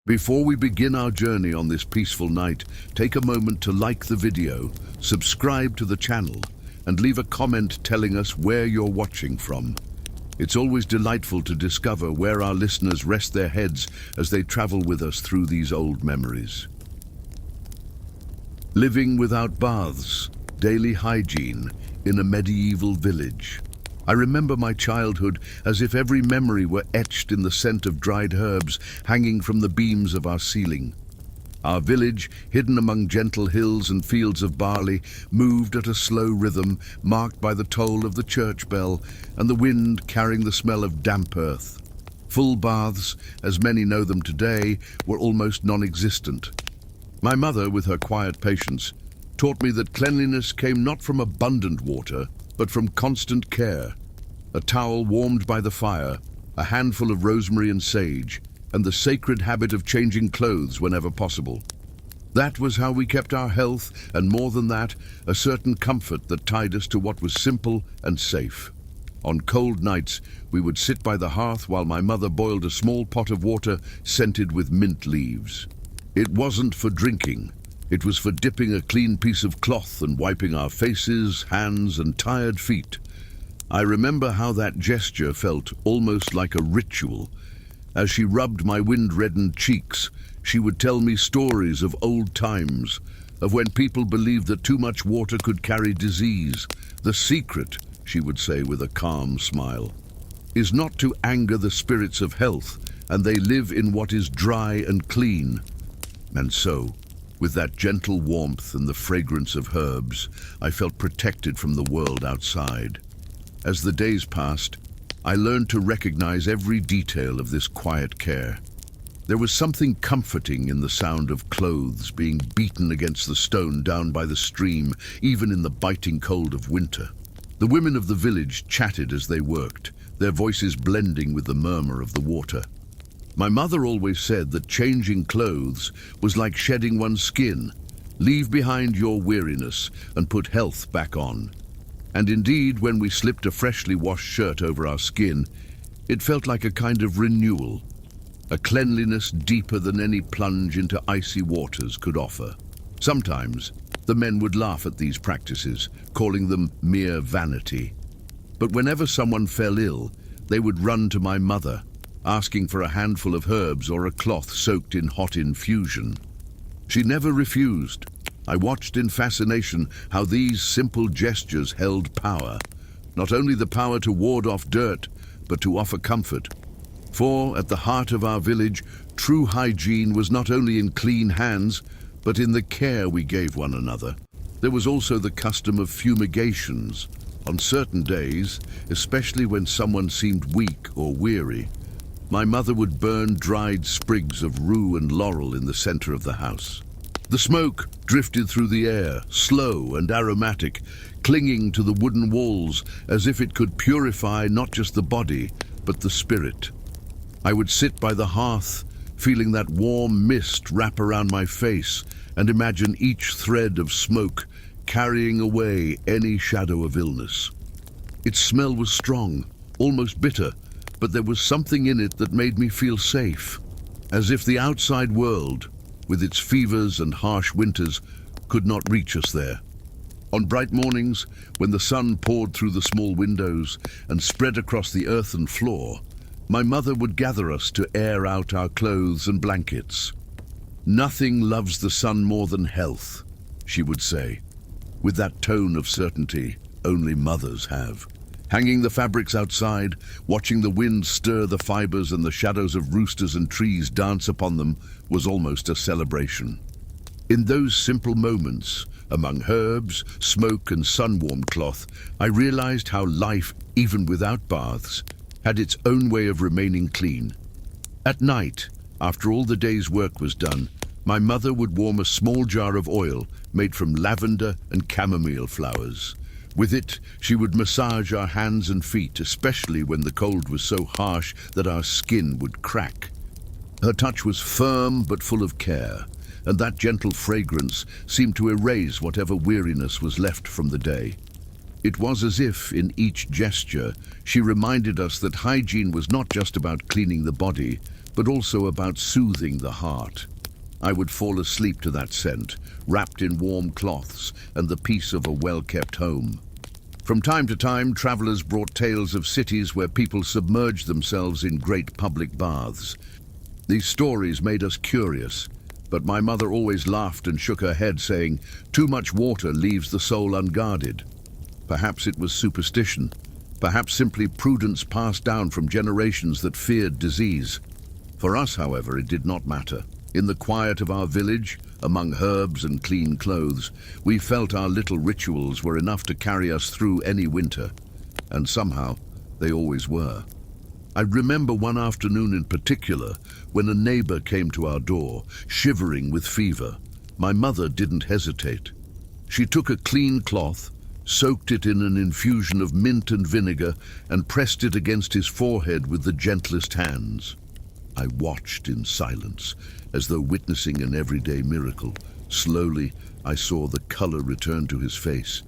Before we begin our journey on this peaceful night, take a moment to like the video, subscribe to the channel, and leave a comment telling us where you're watching from. It's always delightful to discover where our listeners rest their heads as they travel with us through these old memories. Living without baths, daily hygiene, in a medieval village. I remember my childhood as if every memory were etched in the scent of dried herbs hanging from the beams of our ceiling. Our village, hidden among gentle hills and fields of barley, moved at a slow rhythm marked by the toll of the church bell and the wind carrying the smell of damp earth. Full baths, as many know them today, were almost non-existent. My mother, with her quiet patience, taught me that cleanliness came not from abundant water, but from constant care. A towel warmed by the fire, a handful of rosemary and sage, and the sacred habit of changing clothes whenever possible. That was how we kept our health, and more than that, a certain comfort that tied us to what was simple and safe. On cold nights, we would sit by the hearth while my mother boiled a small pot of water scented with mint leaves. It wasn't for drinking. It was for dipping a clean piece of cloth and wiping our faces, hands, and tired feet. I remember how that gesture felt almost like a ritual. As she rubbed my wind-reddened cheeks, she would tell me stories of old times, of when people believed that too much water could carry disease. The secret, she would say with a calm smile, is not to anger the spirits of health, and they live in what is dry and clean. And so, with that gentle warmth and the fragrance of herbs, I felt protected from the world outside. As the days passed, I learned to recognize every detail of this quiet care. There was something comforting in the sound of clothes being beaten against the stone down by the stream, even in the biting cold of winter. The women of the village chatted as they worked, their voices blending with the murmur of the water. My mother always said that changing clothes was like shedding one's skin. Leave behind your weariness and put health back on. And indeed, when we slipped a freshly washed shirt over our skin, it felt like a kind of renewal, a cleanliness deeper than any plunge into icy waters could offer. Sometimes, the men would laugh at these practices, calling them mere vanity. But whenever someone fell ill, they would run to my mother, asking for a handful of herbs or a cloth soaked in hot infusion. She never refused. I watched in fascination how these simple gestures held power, not only the power to ward off dirt, but to offer comfort. For, at the heart of our village, true hygiene was not only in clean hands, but in the care we gave one another. There was also the custom of fumigations. On certain days, especially when someone seemed weak or weary, my mother would burn dried sprigs of rue and laurel in the center of the house. The smoke drifted through the air, slow and aromatic, clinging to the wooden walls as if it could purify not just the body, but the spirit. I would sit by the hearth, feeling that warm mist wrap around my face, and imagine each thread of smoke carrying away any shadow of illness. Its smell was strong, almost bitter, but there was something in it that made me feel safe, as if the outside world, with its fevers and harsh winters, could not reach us there. On bright mornings, when the sun poured through the small windows and spread across the earthen floor, my mother would gather us to air out our clothes and blankets. "Nothing loves the sun more than health," she would say, with that tone of certainty only mothers have. Hanging the fabrics outside, watching the wind stir the fibers and the shadows of roosters and trees dance upon them was almost a celebration. In those simple moments, among herbs, smoke and sun-warmed cloth, I realized how life, even without baths, had its own way of remaining clean. At night, after all the day's work was done, my mother would warm a small jar of oil made from lavender and chamomile flowers. With it, she would massage our hands and feet, especially when the cold was so harsh that our skin would crack. Her touch was firm but full of care, and that gentle fragrance seemed to erase whatever weariness was left from the day. It was as if, in each gesture, she reminded us that hygiene was not just about cleaning the body, but also about soothing the heart. I would fall asleep to that scent, wrapped in warm cloths and the peace of a well-kept home. From time to time, travelers brought tales of cities where people submerged themselves in great public baths. These stories made us curious, but my mother always laughed and shook her head, saying, "Too much water leaves the soul unguarded." Perhaps it was superstition, perhaps simply prudence passed down from generations that feared disease. For us, however, it did not matter. In the quiet of our village, among herbs and clean clothes, we felt our little rituals were enough to carry us through any winter, and somehow they always were. I remember one afternoon in particular when a neighbor came to our door, shivering with fever. My mother didn't hesitate. She took a clean cloth, soaked it in an infusion of mint and vinegar, and pressed it against his forehead with the gentlest hands. I watched in silence, as though witnessing an everyday miracle. Slowly, I saw the color return to his face,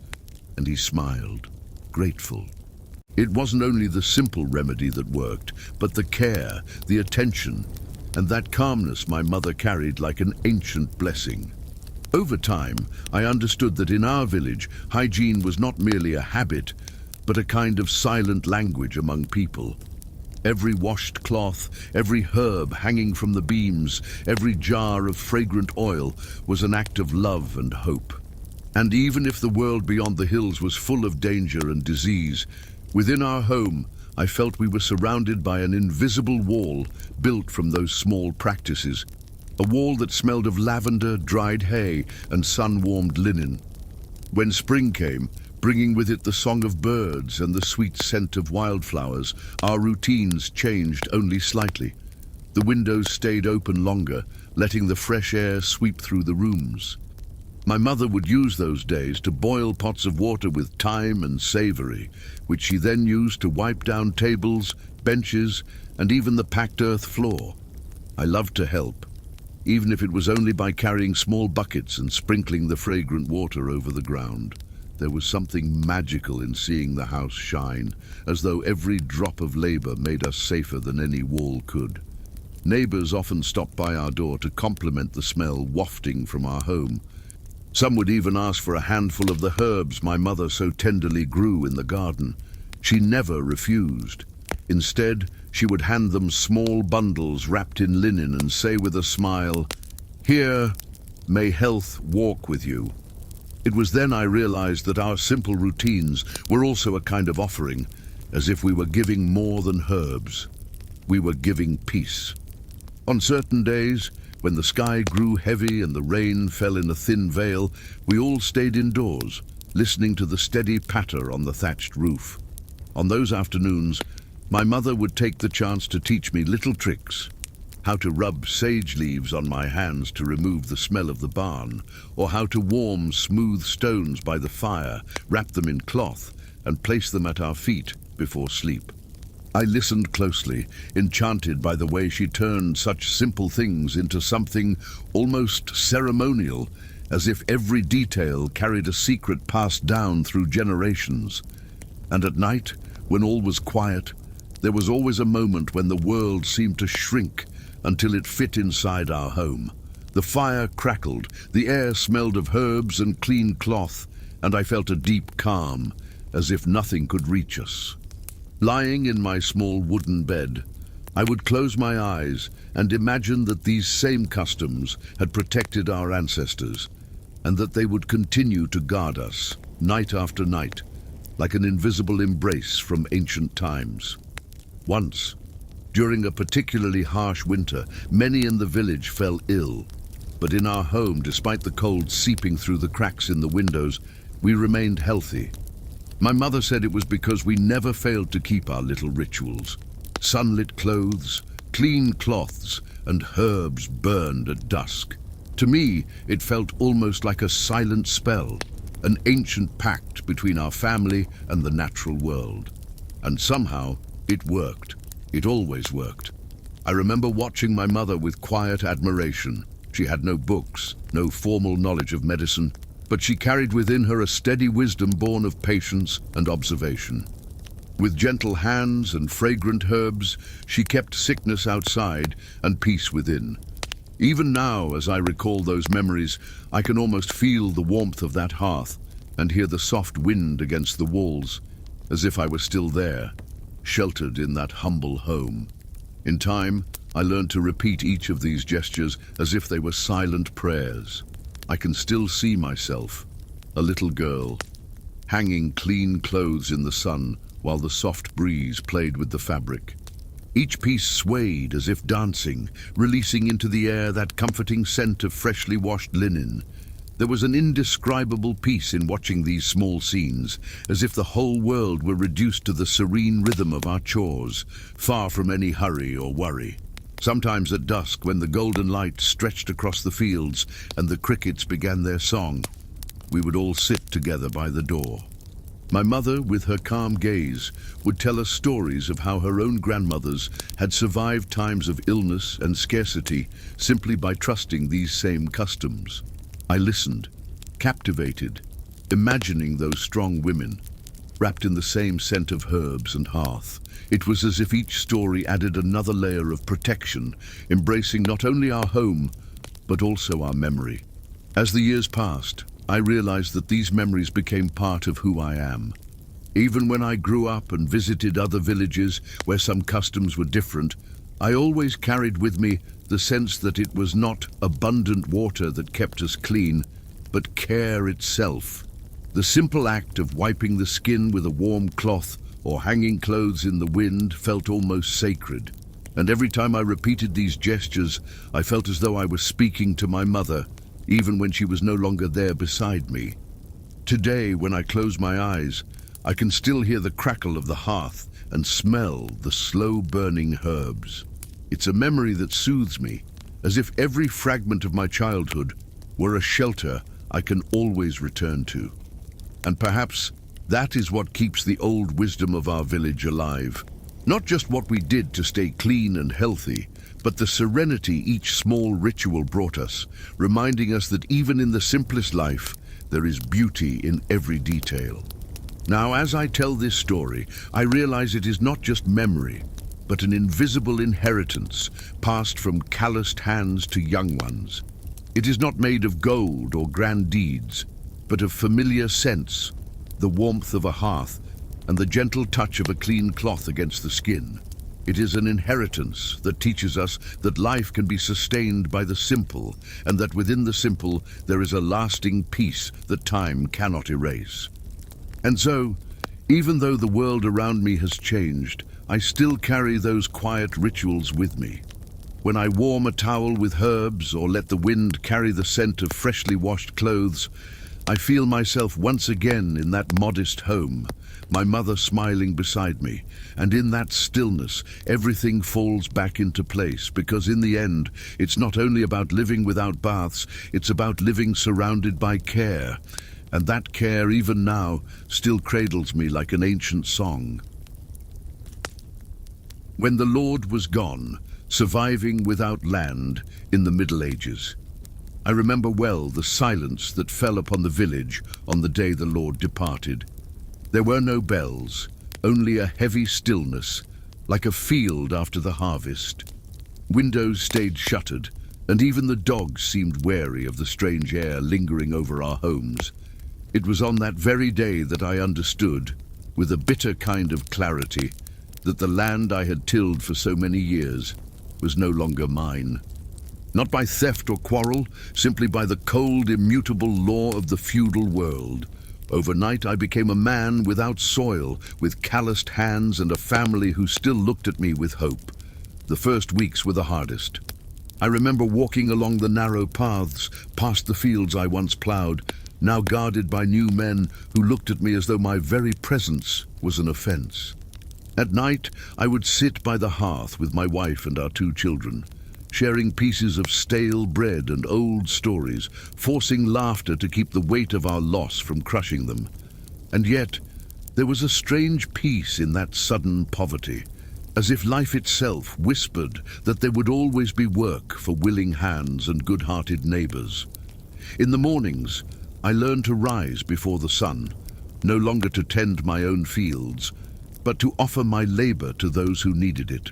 and he smiled, grateful. It wasn't only the simple remedy that worked, but the care, the attention, and that calmness my mother carried like an ancient blessing. Over time, I understood that in our village, hygiene was not merely a habit, but a kind of silent language among people. Every washed cloth, every herb hanging from the beams, every jar of fragrant oil was an act of love and hope. And even if the world beyond the hills was full of danger and disease, within our home, I felt we were surrounded by an invisible wall built from those small practices. A wall that smelled of lavender, dried hay, and sun-warmed linen. When spring came, bringing with it the song of birds and the sweet scent of wildflowers, our routines changed only slightly. The windows stayed open longer, letting the fresh air sweep through the rooms. My mother would use those days to boil pots of water with thyme and savory, which she then used to wipe down tables, benches, and even the packed earth floor. I loved to help, even if it was only by carrying small buckets and sprinkling the fragrant water over the ground. There was something magical in seeing the house shine, as though every drop of labor made us safer than any wall could. Neighbors often stopped by our door to compliment the smell wafting from our home. Some would even ask for a handful of the herbs my mother so tenderly grew in the garden. She never refused. Instead, she would hand them small bundles wrapped in linen and say with a smile, "Here, may health walk with you." It was then I realized that our simple routines were also a kind of offering, as if we were giving more than herbs. We were giving peace. On certain days, when the sky grew heavy and the rain fell in a thin veil, we all stayed indoors, listening to the steady patter on the thatched roof. On those afternoons, my mother would take the chance to teach me little tricks. How to rub sage leaves on my hands to remove the smell of the barn, or how to warm smooth stones by the fire, wrap them in cloth, and place them at our feet before sleep. I listened closely, enchanted by the way she turned such simple things into something almost ceremonial, as if every detail carried a secret passed down through generations. And at night, when all was quiet, there was always a moment when the world seemed to shrink until it fit inside our home. The fire crackled, the air smelled of herbs and clean cloth, and I felt a deep calm, as if nothing could reach us. Lying in my small wooden bed, I would close my eyes and imagine that these same customs had protected our ancestors, and that they would continue to guard us, night after night, like an invisible embrace from ancient times. Once, during a particularly harsh winter, many in the village fell ill. But in our home, despite the cold seeping through the cracks in the windows, we remained healthy. My mother said it was because we never failed to keep our little rituals. Sunlit clothes, clean cloths, and herbs burned at dusk. To me, it felt almost like a silent spell, an ancient pact between our family and the natural world. And somehow, it worked. It always worked. I remember watching my mother with quiet admiration. She had no books, no formal knowledge of medicine, but she carried within her a steady wisdom born of patience and observation. With gentle hands and fragrant herbs, she kept sickness outside and peace within. Even now, as I recall those memories, I can almost feel the warmth of that hearth and hear the soft wind against the walls, as if I were still there, sheltered in that humble home. In time, I learned to repeat each of these gestures as if they were silent prayers. I can still see myself, a little girl, hanging clean clothes in the sun while the soft breeze played with the fabric. Each piece swayed as if dancing, releasing into the air that comforting scent of freshly washed linen. There was an indescribable peace in watching these small scenes, as if the whole world were reduced to the serene rhythm of our chores, far from any hurry or worry. Sometimes at dusk, when the golden light stretched across the fields and the crickets began their song, we would all sit together by the door. My mother, with her calm gaze, would tell us stories of how her own grandmothers had survived times of illness and scarcity simply by trusting these same customs. I listened, captivated, imagining those strong women, wrapped in the same scent of herbs and hearth. It was as if each story added another layer of protection, embracing not only our home, but also our memory. As the years passed, I realized that these memories became part of who I am. Even when I grew up and visited other villages where some customs were different, I always carried with me the sense that it was not abundant water that kept us clean, but care itself. The simple act of wiping the skin with a warm cloth or hanging clothes in the wind felt almost sacred. And every time I repeated these gestures, I felt as though I was speaking to my mother, even when she was no longer there beside me. Today, when I close my eyes, I can still hear the crackle of the hearth and smell the slow-burning herbs. It's a memory that soothes me, as if every fragment of my childhood were a shelter I can always return to. And perhaps that is what keeps the old wisdom of our village alive. Not just what we did to stay clean and healthy, but the serenity each small ritual brought us, reminding us that even in the simplest life, there is beauty in every detail. Now, as I tell this story, I realize it is not just memory, but an invisible inheritance passed from calloused hands to young ones. It is not made of gold or grand deeds, but of familiar scents, the warmth of a hearth, and the gentle touch of a clean cloth against the skin. It is an inheritance that teaches us that life can be sustained by the simple, and that within the simple there is a lasting peace that time cannot erase. And so, even though the world around me has changed, I still carry those quiet rituals with me. When I warm a towel with herbs or let the wind carry the scent of freshly washed clothes, I feel myself once again in that modest home, my mother smiling beside me, and in that stillness, everything falls back into place, because in the end, it's not only about living without baths, it's about living surrounded by care, and that care, even now, still cradles me like an ancient song. When the Lord was gone, surviving without land in the Middle Ages, I remember well the silence that fell upon the village on the day the Lord departed. There were no bells, only a heavy stillness, like a field after the harvest. Windows stayed shuttered, and even the dogs seemed wary of the strange air lingering over our homes. It was on that very day that I understood, with a bitter kind of clarity, that the land I had tilled for so many years was no longer mine. Not by theft or quarrel, simply by the cold, immutable law of the feudal world. Overnight I became a man without soil, with calloused hands and a family who still looked at me with hope. The first weeks were the hardest. I remember walking along the narrow paths, past the fields I once ploughed, now guarded by new men who looked at me as though my very presence was an offense. At night, I would sit by the hearth with my wife and our 2 children, sharing pieces of stale bread and old stories, forcing laughter to keep the weight of our loss from crushing them. And yet, there was a strange peace in that sudden poverty, as if life itself whispered that there would always be work for willing hands and good-hearted neighbors. In the mornings, I learned to rise before the sun, no longer to tend my own fields, but to offer my labor to those who needed it.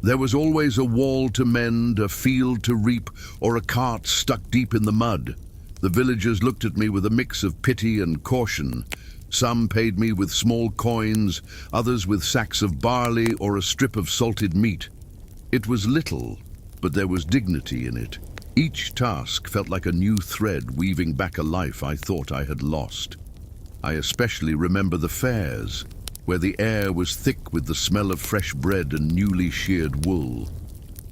There was always a wall to mend, a field to reap, or a cart stuck deep in the mud. The villagers looked at me with a mix of pity and caution. Some paid me with small coins, others with sacks of barley or a strip of salted meat. It was little, but there was dignity in it. Each task felt like a new thread weaving back a life I thought I had lost. I especially remember the fairs, where the air was thick with the smell of fresh bread and newly sheared wool.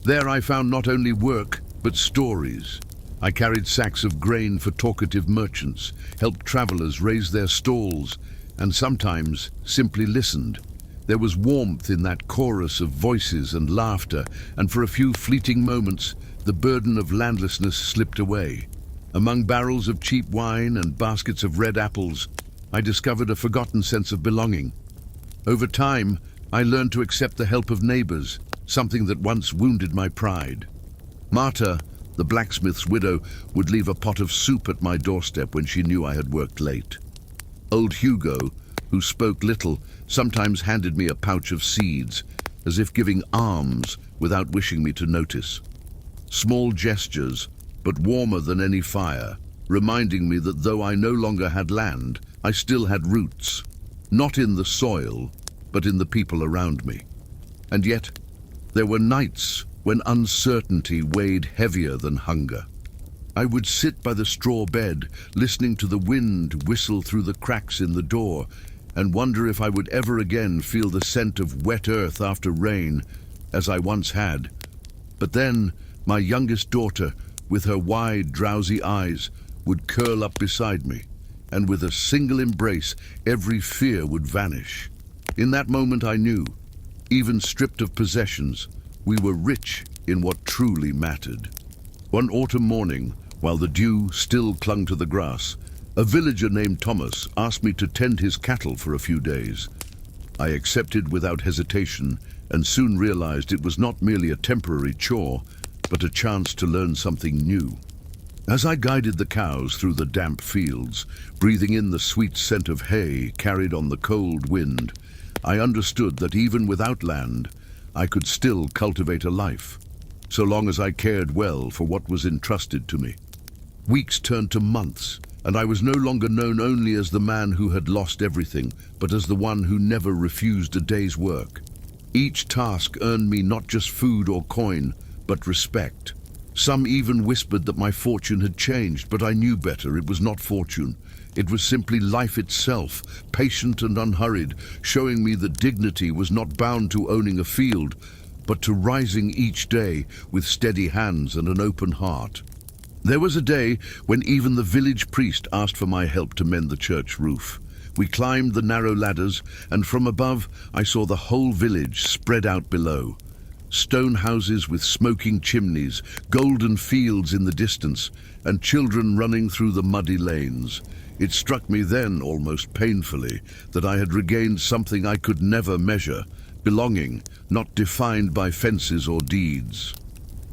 There I found not only work, but stories. I carried sacks of grain for talkative merchants, helped travelers raise their stalls, and sometimes simply listened. There was warmth in that chorus of voices and laughter, and for a few fleeting moments, the burden of landlessness slipped away. Among barrels of cheap wine and baskets of red apples, I discovered a forgotten sense of belonging. Over time, I learned to accept the help of neighbors, something that once wounded my pride. Marta, the blacksmith's widow, would leave a pot of soup at my doorstep when she knew I had worked late. Old Hugo, who spoke little, sometimes handed me a pouch of seeds, as if giving alms without wishing me to notice. Small gestures, but warmer than any fire, reminding me that though I no longer had land, I still had roots, not in the soil, but in the people around me. And yet, there were nights when uncertainty weighed heavier than hunger. I would sit by the straw bed, listening to the wind whistle through the cracks in the door, and wonder if I would ever again feel the scent of wet earth after rain, as I once had. But then, my youngest daughter, with her wide, drowsy eyes, would curl up beside me, and with a single embrace, every fear would vanish. In that moment I knew, even stripped of possessions, we were rich in what truly mattered. One autumn morning, while the dew still clung to the grass, a villager named Thomas asked me to tend his cattle for a few days. I accepted without hesitation and soon realized it was not merely a temporary chore, but a chance to learn something new. As I guided the cows through the damp fields, breathing in the sweet scent of hay carried on the cold wind, I understood that even without land, I could still cultivate a life, so long as I cared well for what was entrusted to me. Weeks turned to months, and I was no longer known only as the man who had lost everything, but as the one who never refused a day's work. Each task earned me not just food or coin, but respect. Some even whispered that my fortune had changed, but I knew better. It was not fortune. It was simply life itself, patient and unhurried, showing me that dignity was not bound to owning a field, but to rising each day with steady hands and an open heart. There was a day when even the village priest asked for my help to mend the church roof. We climbed the narrow ladders, and from above I saw the whole village spread out below. Stone houses with smoking chimneys, golden fields in the distance, and children running through the muddy lanes. It struck me then, almost painfully, that I had regained something I could never measure, belonging, not defined by fences or deeds.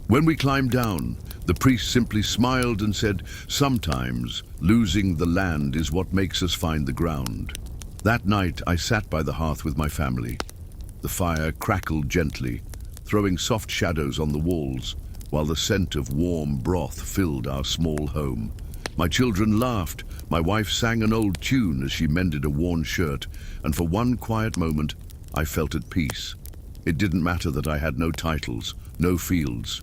When we climbed down, the priest simply smiled and said, "Sometimes losing the land is what makes us find the ground." That night I sat by the hearth with my family. The fire crackled gently, throwing soft shadows on the walls, while the scent of warm broth filled our small home. My children laughed, my wife sang an old tune as she mended a worn shirt, and for one quiet moment, I felt at peace. It didn't matter that I had no titles, no fields.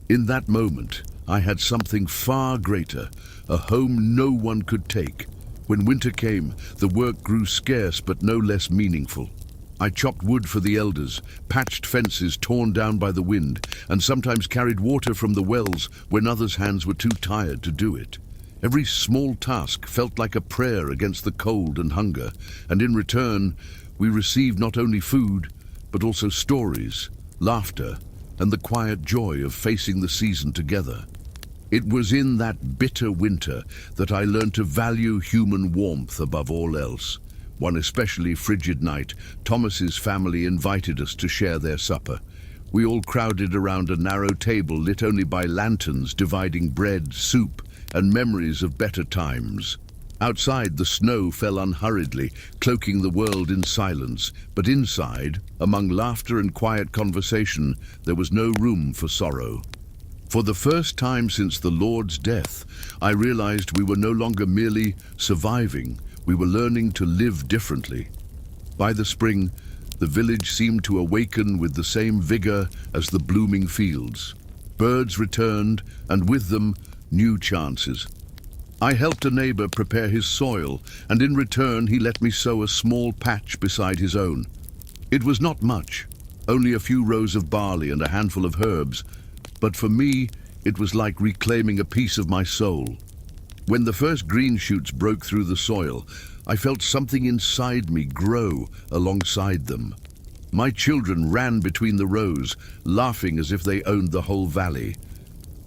In that moment, I had something far greater, a home no one could take. When winter came, the work grew scarce but no less meaningful. I chopped wood for the elders, patched fences torn down by the wind, and sometimes carried water from the wells when others' hands were too tired to do it. Every small task felt like a prayer against the cold and hunger, and in return, we received not only food, but also stories, laughter, and the quiet joy of facing the season together. It was in that bitter winter that I learned to value human warmth above all else. One especially frigid night, Thomas's family invited us to share their supper. We all crowded around a narrow table lit only by lanterns dividing bread, soup, and memories of better times. Outside, the snow fell unhurriedly, cloaking the world in silence. But inside, among laughter and quiet conversation, there was no room for sorrow. For the first time since the Lord's death, I realized we were no longer merely surviving, we were learning to live differently. By the spring, the village seemed to awaken with the same vigor as the blooming fields. Birds returned, and with them, new chances. I helped a neighbor prepare his soil, and in return he let me sow a small patch beside his own. It was not much, only a few rows of barley and a handful of herbs, but for me, it was like reclaiming a piece of my soul. When the first green shoots broke through the soil, I felt something inside me grow alongside them. My children ran between the rows, laughing as if they owned the whole valley.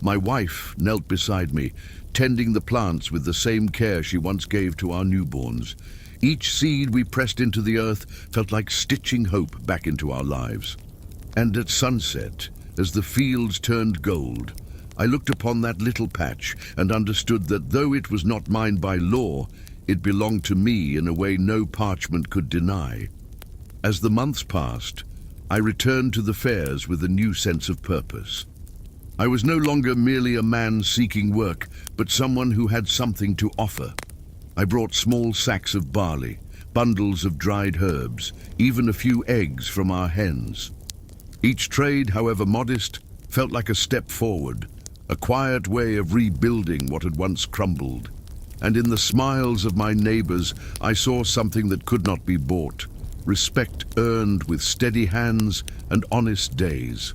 My wife knelt beside me, tending the plants with the same care she once gave to our newborns. Each seed we pressed into the earth felt like stitching hope back into our lives. And at sunset, as the fields turned gold, I looked upon that little patch and understood that though it was not mine by law, it belonged to me in a way no parchment could deny. As the months passed, I returned to the fairs with a new sense of purpose. I was no longer merely a man seeking work, but someone who had something to offer. I brought small sacks of barley, bundles of dried herbs, even a few eggs from our hens. Each trade, however modest, felt like a step forward, a quiet way of rebuilding what had once crumbled. And in the smiles of my neighbors, I saw something that could not be bought, respect earned with steady hands and honest days.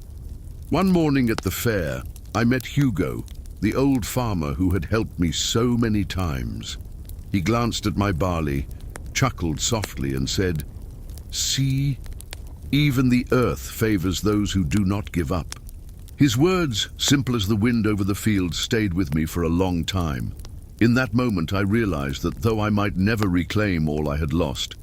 One morning at the fair, I met Hugo, the old farmer who had helped me so many times. He glanced at my barley, chuckled softly and said, "See, even the earth favors those who do not give up." His words, simple as the wind over the fields, stayed with me for a long time. In that moment, I realized that though I might never reclaim all I had lost,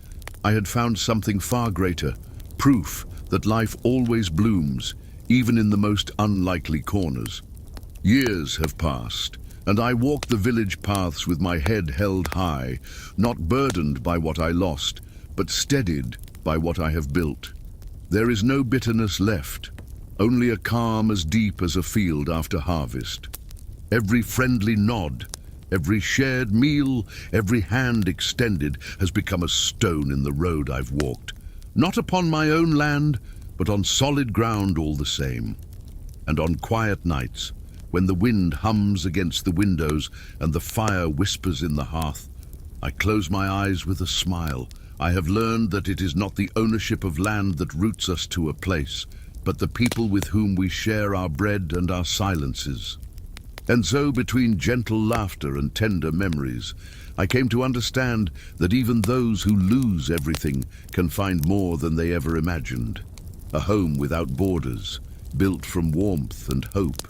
I had found something far greater, proof that life always blooms, even in the most unlikely corners. Years have passed, and I walk the village paths with my head held high, not burdened by what I lost, but steadied by what I have built. There is no bitterness left, only a calm as deep as a field after harvest. Every friendly nod, every shared meal, every hand extended has become a stone in the road I've walked, not upon my own land, but on solid ground all the same. And on quiet nights, when the wind hums against the windows and the fire whispers in the hearth, I close my eyes with a smile. I have learned that it is not the ownership of land that roots us to a place, but the people with whom we share our bread and our silences. And so, between gentle laughter and tender memories, I came to understand that even those who lose everything can find more than they ever imagined. A home without borders, built from warmth and hope.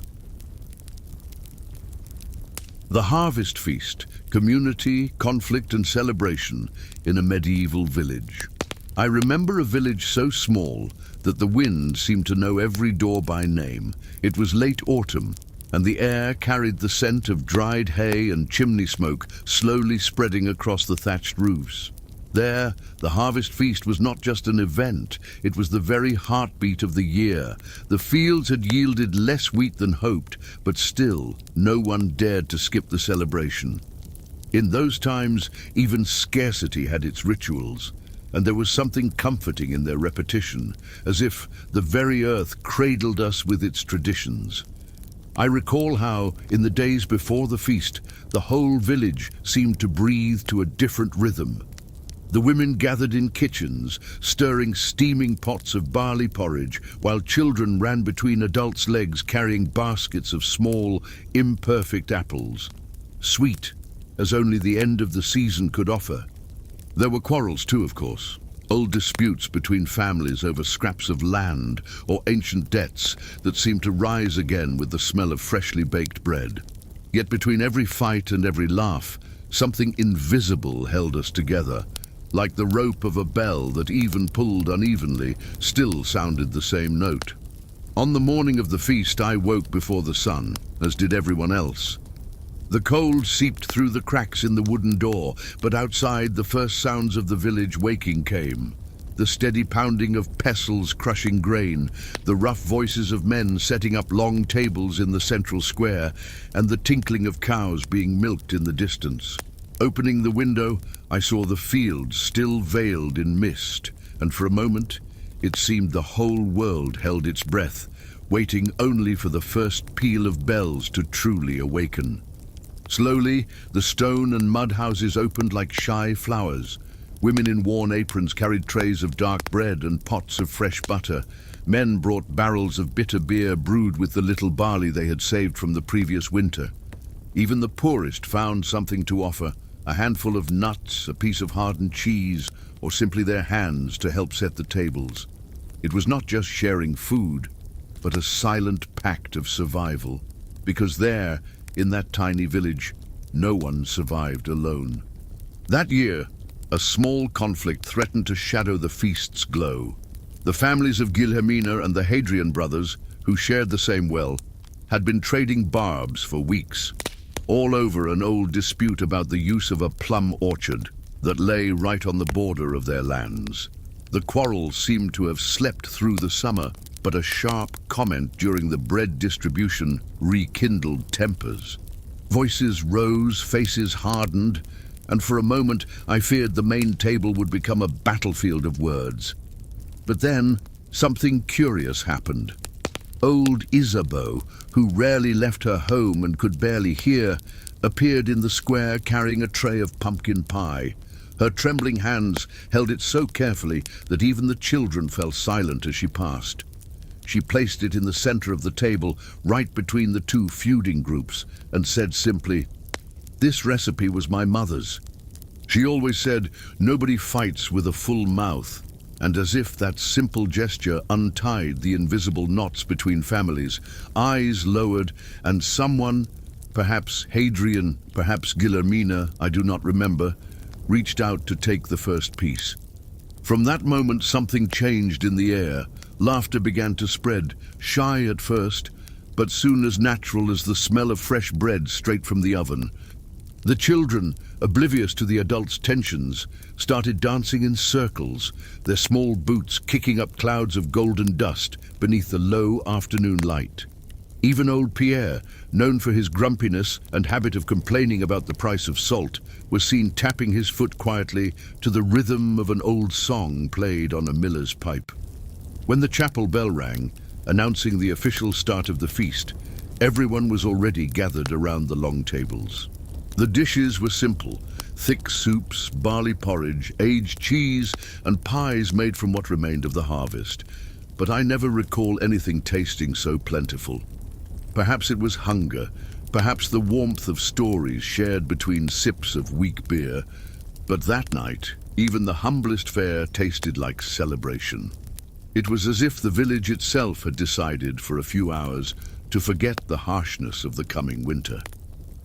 The harvest feast, community, conflict and celebration in a medieval village. I remember a village so small that the wind seemed to know every door by name. It was late autumn, and the air carried the scent of dried hay and chimney smoke slowly spreading across the thatched roofs. There, the harvest feast was not just an event, it was the very heartbeat of the year. The fields had yielded less wheat than hoped, but still, no one dared to skip the celebration. In those times, even scarcity had its rituals, and there was something comforting in their repetition, as if the very earth cradled us with its traditions. I recall how, in the days before the feast, the whole village seemed to breathe to a different rhythm. The women gathered in kitchens, stirring steaming pots of barley porridge, while children ran between adults' legs carrying baskets of small, imperfect apples, sweet as only the end of the season could offer. There were quarrels too, of course, old disputes between families over scraps of land or ancient debts that seemed to rise again with the smell of freshly baked bread. Yet between every fight and every laugh, something invisible held us together. Like the rope of a bell that, even pulled unevenly, still sounded the same note. On the morning of the feast, I woke before the sun, as did everyone else. The cold seeped through the cracks in the wooden door, but outside the first sounds of the village waking came. The steady pounding of pestles crushing grain, the rough voices of men setting up long tables in the central square, and the tinkling of cows being milked in the distance. Opening the window, I saw the fields still veiled in mist, and for a moment it seemed the whole world held its breath, waiting only for the first peal of bells to truly awaken. Slowly, the stone and mud houses opened like shy flowers. Women in worn aprons carried trays of dark bread and pots of fresh butter. Men brought barrels of bitter beer brewed with the little barley they had saved from the previous winter. Even the poorest found something to offer, a handful of nuts, a piece of hardened cheese, or simply their hands to help set the tables. It was not just sharing food, but a silent pact of survival, because there, in that tiny village, no one survived alone. That year, a small conflict threatened to shadow the feast's glow. The families of Guilhermina and the Hadrian brothers, who shared the same well, had been trading barbs for weeks, all over an old dispute about the use of a plum orchard that lay right on the border of their lands. The quarrel seemed to have slept through the summer, but a sharp comment during the bread distribution rekindled tempers. Voices rose, faces hardened, and for a moment I feared the main table would become a battlefield of words. But then something curious happened. Old Isabeau, who rarely left her home and could barely hear, appeared in the square carrying a tray of pumpkin pie. Her trembling hands held it so carefully that even the children fell silent as she passed. She placed it in the center of the table, right between the two feuding groups, and said simply, "This recipe was my mother's." She always said, "Nobody fights with a full mouth," and as if that simple gesture untied the invisible knots between families, eyes lowered, and someone, perhaps Hadrian, perhaps Guilhermina, I do not remember, reached out to take the first piece. From that moment something changed in the air. Laughter began to spread, shy at first, but soon as natural as the smell of fresh bread straight from the oven. The children, oblivious to the adults' tensions, started dancing in circles, their small boots kicking up clouds of golden dust beneath the low afternoon light. Even old Pierre, known for his grumpiness and habit of complaining about the price of salt, was seen tapping his foot quietly to the rhythm of an old song played on a miller's pipe. When the chapel bell rang, announcing the official start of the feast, everyone was already gathered around the long tables. The dishes were simple: thick soups, barley porridge, aged cheese, and pies made from what remained of the harvest. But I never recall anything tasting so plentiful. Perhaps it was hunger, perhaps the warmth of stories shared between sips of weak beer. But that night, even the humblest fare tasted like celebration. It was as if the village itself had decided for a few hours to forget the harshness of the coming winter.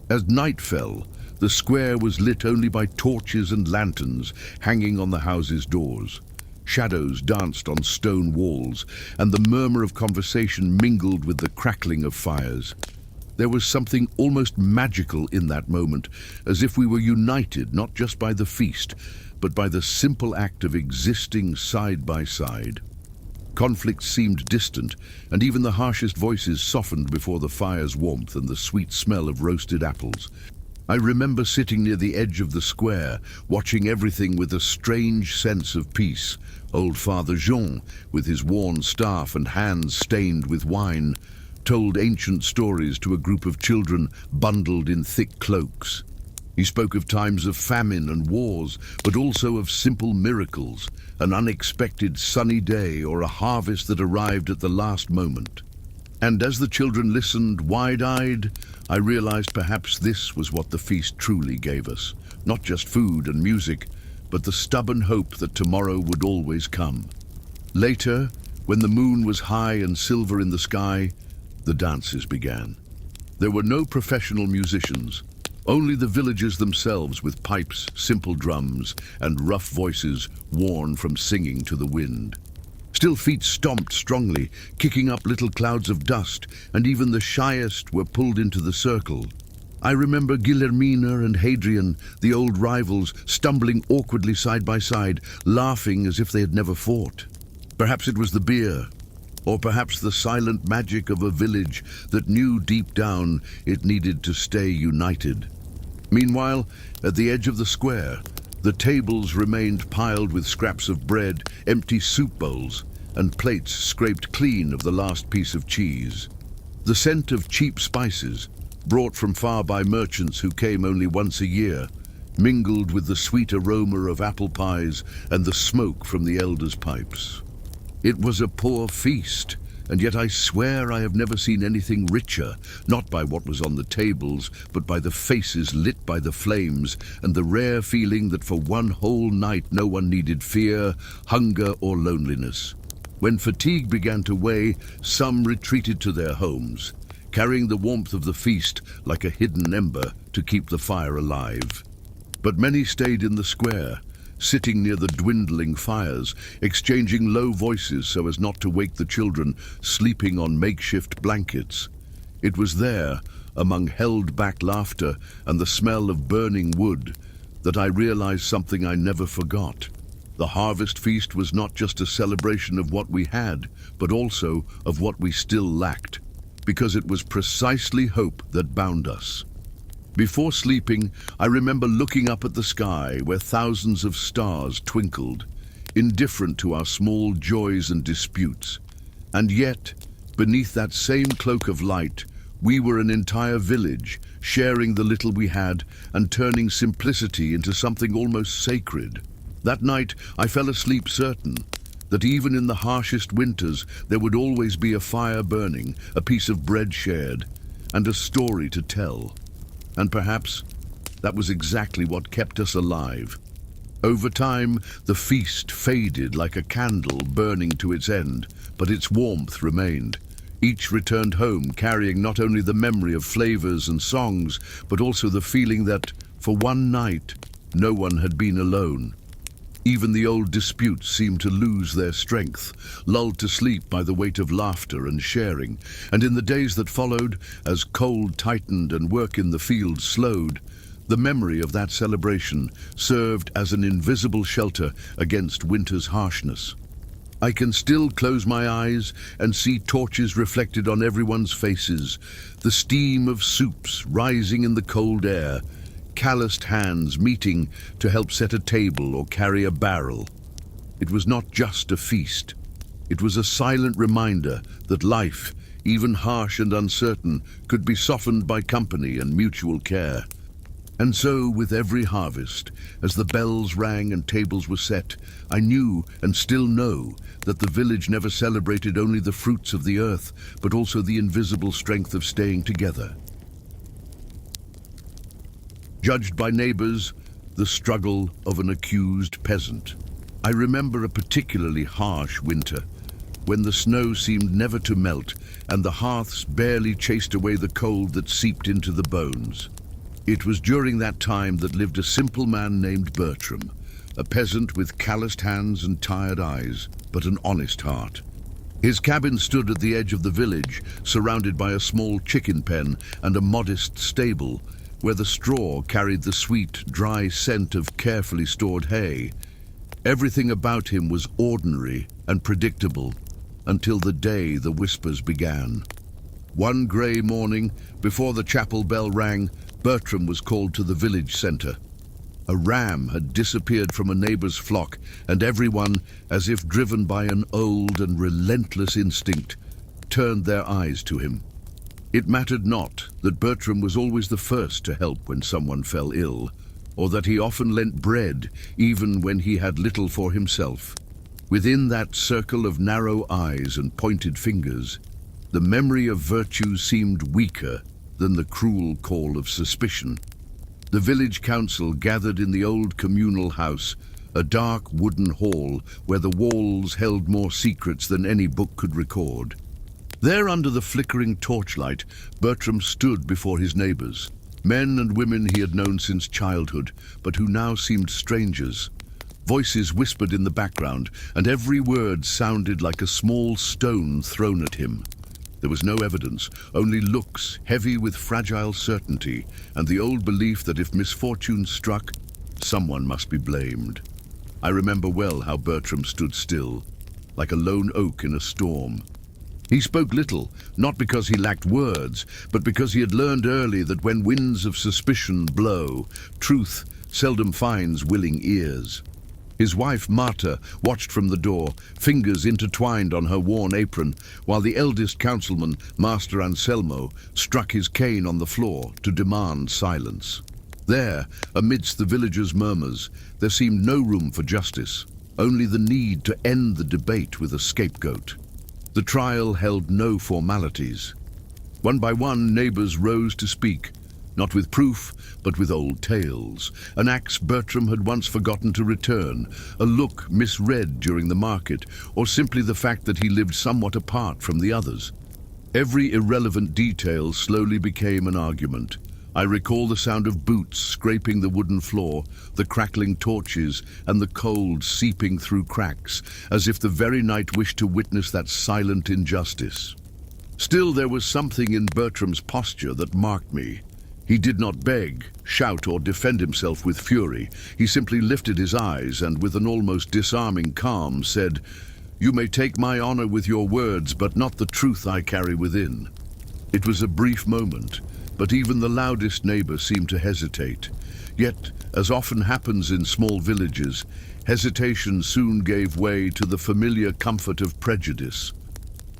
As night fell, the square was lit only by torches and lanterns hanging on the houses' doors. Shadows danced on stone walls, and the murmur of conversation mingled with the crackling of fires. There was something almost magical in that moment, as if we were united not just by the feast, but by the simple act of existing side by side. Conflict seemed distant, and even the harshest voices softened before the fire's warmth and the sweet smell of roasted apples. I remember sitting near the edge of the square, watching everything with a strange sense of peace. Old Father Jean, with his worn staff and hands stained with wine, told ancient stories to a group of children bundled in thick cloaks. He spoke of times of famine and wars, but also of simple miracles, an unexpected sunny day or a harvest that arrived at the last moment. And as the children listened wide-eyed, I realized perhaps this was what the feast truly gave us. Not just food and music, but the stubborn hope that tomorrow would always come. Later, when the moon was high and silver in the sky, the dances began. There were no professional musicians, only the villagers themselves with pipes, simple drums, and rough voices worn from singing to the wind. Still feet stomped strongly, kicking up little clouds of dust, and even the shyest were pulled into the circle. I remember Guillermina and Hadrian, the old rivals, stumbling awkwardly side by side, laughing as if they had never fought. Perhaps it was the beer, or perhaps the silent magic of a village that knew deep down it needed to stay united. Meanwhile, at the edge of the square, the tables remained piled with scraps of bread, empty soup bowls, and plates scraped clean of the last piece of cheese. The scent of cheap spices, brought from far by merchants who came only once a year, mingled with the sweet aroma of apple pies and the smoke from the elders' pipes. It was a poor feast, and yet I swear I have never seen anything richer, not by what was on the tables, but by the faces lit by the flames, and the rare feeling that for one whole night no one needed fear, hunger, or loneliness. When fatigue began to weigh, some retreated to their homes, carrying the warmth of the feast like a hidden ember to keep the fire alive. But many stayed in the square, sitting near the dwindling fires, exchanging low voices so as not to wake the children sleeping on makeshift blankets. It was there, among held-back laughter and the smell of burning wood, that I realized something I never forgot. The harvest feast was not just a celebration of what we had, but also of what we still lacked, because it was precisely hope that bound us. Before sleeping, I remember looking up at the sky where thousands of stars twinkled, indifferent to our small joys and disputes. And yet, beneath that same cloak of light, we were an entire village, sharing the little we had and turning simplicity into something almost sacred. That night, I fell asleep certain that even in the harshest winters, there would always be a fire burning, a piece of bread shared, and a story to tell. And perhaps that was exactly what kept us alive. Over time, the feast faded like a candle burning to its end, but its warmth remained. Each returned home carrying not only the memory of flavors and songs, but also the feeling that, for one night, no one had been alone. Even the old disputes seemed to lose their strength, lulled to sleep by the weight of laughter and sharing. And in the days that followed, as cold tightened and work in the fields slowed, the memory of that celebration served as an invisible shelter against winter's harshness. I can still close my eyes and see torches reflected on everyone's faces, the steam of soups rising in the cold air, calloused hands meeting to help set a table or carry a barrel. It was not just a feast. It was a silent reminder that life, even harsh and uncertain, could be softened by company and mutual care. And so, with every harvest, as the bells rang and tables were set, I knew and still know that the village never celebrated only the fruits of the earth, but also the invisible strength of staying together. Judged by neighbors, the struggle of an accused peasant. I remember a particularly harsh winter, when the snow seemed never to melt and the hearths barely chased away the cold that seeped into the bones. It was during that time that lived a simple man named Bertram, a peasant with calloused hands and tired eyes, but an honest heart. His cabin stood at the edge of the village, surrounded by a small chicken pen and a modest stable, where the straw carried the sweet, dry scent of carefully stored hay. Everything about him was ordinary and predictable, until the day the whispers began. One grey morning, before the chapel bell rang, Bertram was called to the village centre. A ram had disappeared from a neighbour's flock, and everyone, as if driven by an old and relentless instinct, turned their eyes to him. It mattered not that Bertram was always the first to help when someone fell ill, or that he often lent bread even when he had little for himself. Within that circle of narrow eyes and pointed fingers, the memory of virtue seemed weaker than the cruel call of suspicion. The village council gathered in the old communal house, a dark wooden hall where the walls held more secrets than any book could record. There, under the flickering torchlight, Bertram stood before his neighbours, men and women he had known since childhood, but who now seemed strangers. Voices whispered in the background, and every word sounded like a small stone thrown at him. There was no evidence, only looks heavy with fragile certainty, and the old belief that if misfortune struck, someone must be blamed. I remember well how Bertram stood still, like a lone oak in a storm. He spoke little, not because he lacked words, but because he had learned early that when winds of suspicion blow, truth seldom finds willing ears. His wife, Marta, watched from the door, fingers intertwined on her worn apron, while the eldest councilman, Master Anselmo, struck his cane on the floor to demand silence. There, amidst the villagers' murmurs, there seemed no room for justice, only the need to end the debate with a scapegoat. The trial held no formalities. One by one, neighbors rose to speak, not with proof, but with old tales, an axe Bertram had once forgotten to return, a look misread during the market, or simply the fact that he lived somewhat apart from the others. Every irrelevant detail slowly became an argument. I recall the sound of boots scraping the wooden floor, the crackling torches, and the cold seeping through cracks, as if the very night wished to witness that silent injustice. Still, there was something in Bertram's posture that marked me. He did not beg, shout, or defend himself with fury. He simply lifted his eyes and, with an almost disarming calm, said, "You may take my honor with your words, but not the truth I carry within." It was a brief moment, but even the loudest neighbor seemed to hesitate. Yet, as often happens in small villages, hesitation soon gave way to the familiar comfort of prejudice.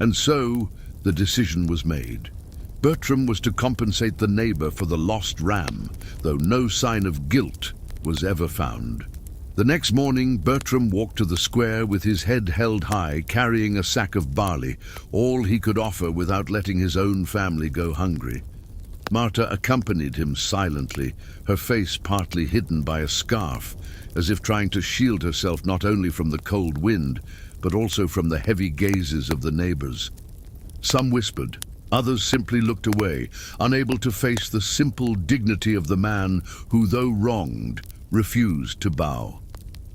And so, the decision was made. Bertram was to compensate the neighbor for the lost ram, though no sign of guilt was ever found. The next morning, Bertram walked to the square with his head held high, carrying a sack of barley, all he could offer without letting his own family go hungry. Marta accompanied him silently, her face partly hidden by a scarf, as if trying to shield herself not only from the cold wind, but also from the heavy gazes of the neighbors. Some whispered, others simply looked away, unable to face the simple dignity of the man who, though wronged, refused to bow.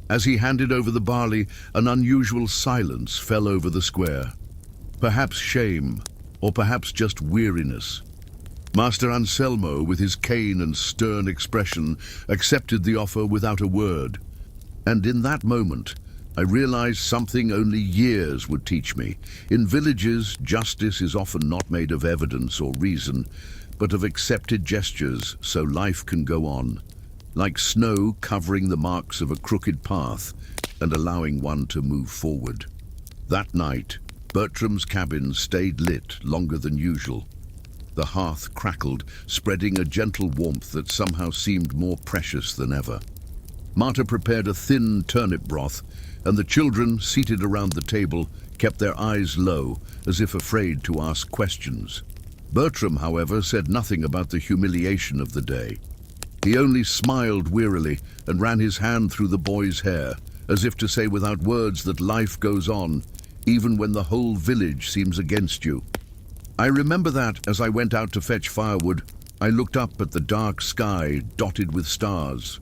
As he handed over the barley, an unusual silence fell over the square. Perhaps shame, or perhaps just weariness. Master Anselmo, with his cane and stern expression, accepted the offer without a word. And in that moment, I realized something only years would teach me. In villages, justice is often not made of evidence or reason, but of accepted gestures so life can go on, like snow covering the marks of a crooked path and allowing one to move forward. That night, Bertram's cabin stayed lit longer than usual. The hearth crackled, spreading a gentle warmth that somehow seemed more precious than ever. Marta prepared a thin turnip broth, and the children, seated around the table, kept their eyes low, as if afraid to ask questions. Bertram, however, said nothing about the humiliation of the day. He only smiled wearily and ran his hand through the boy's hair, as if to say without words that life goes on, even when the whole village seems against you. I remember that, as I went out to fetch firewood, I looked up at the dark sky dotted with stars.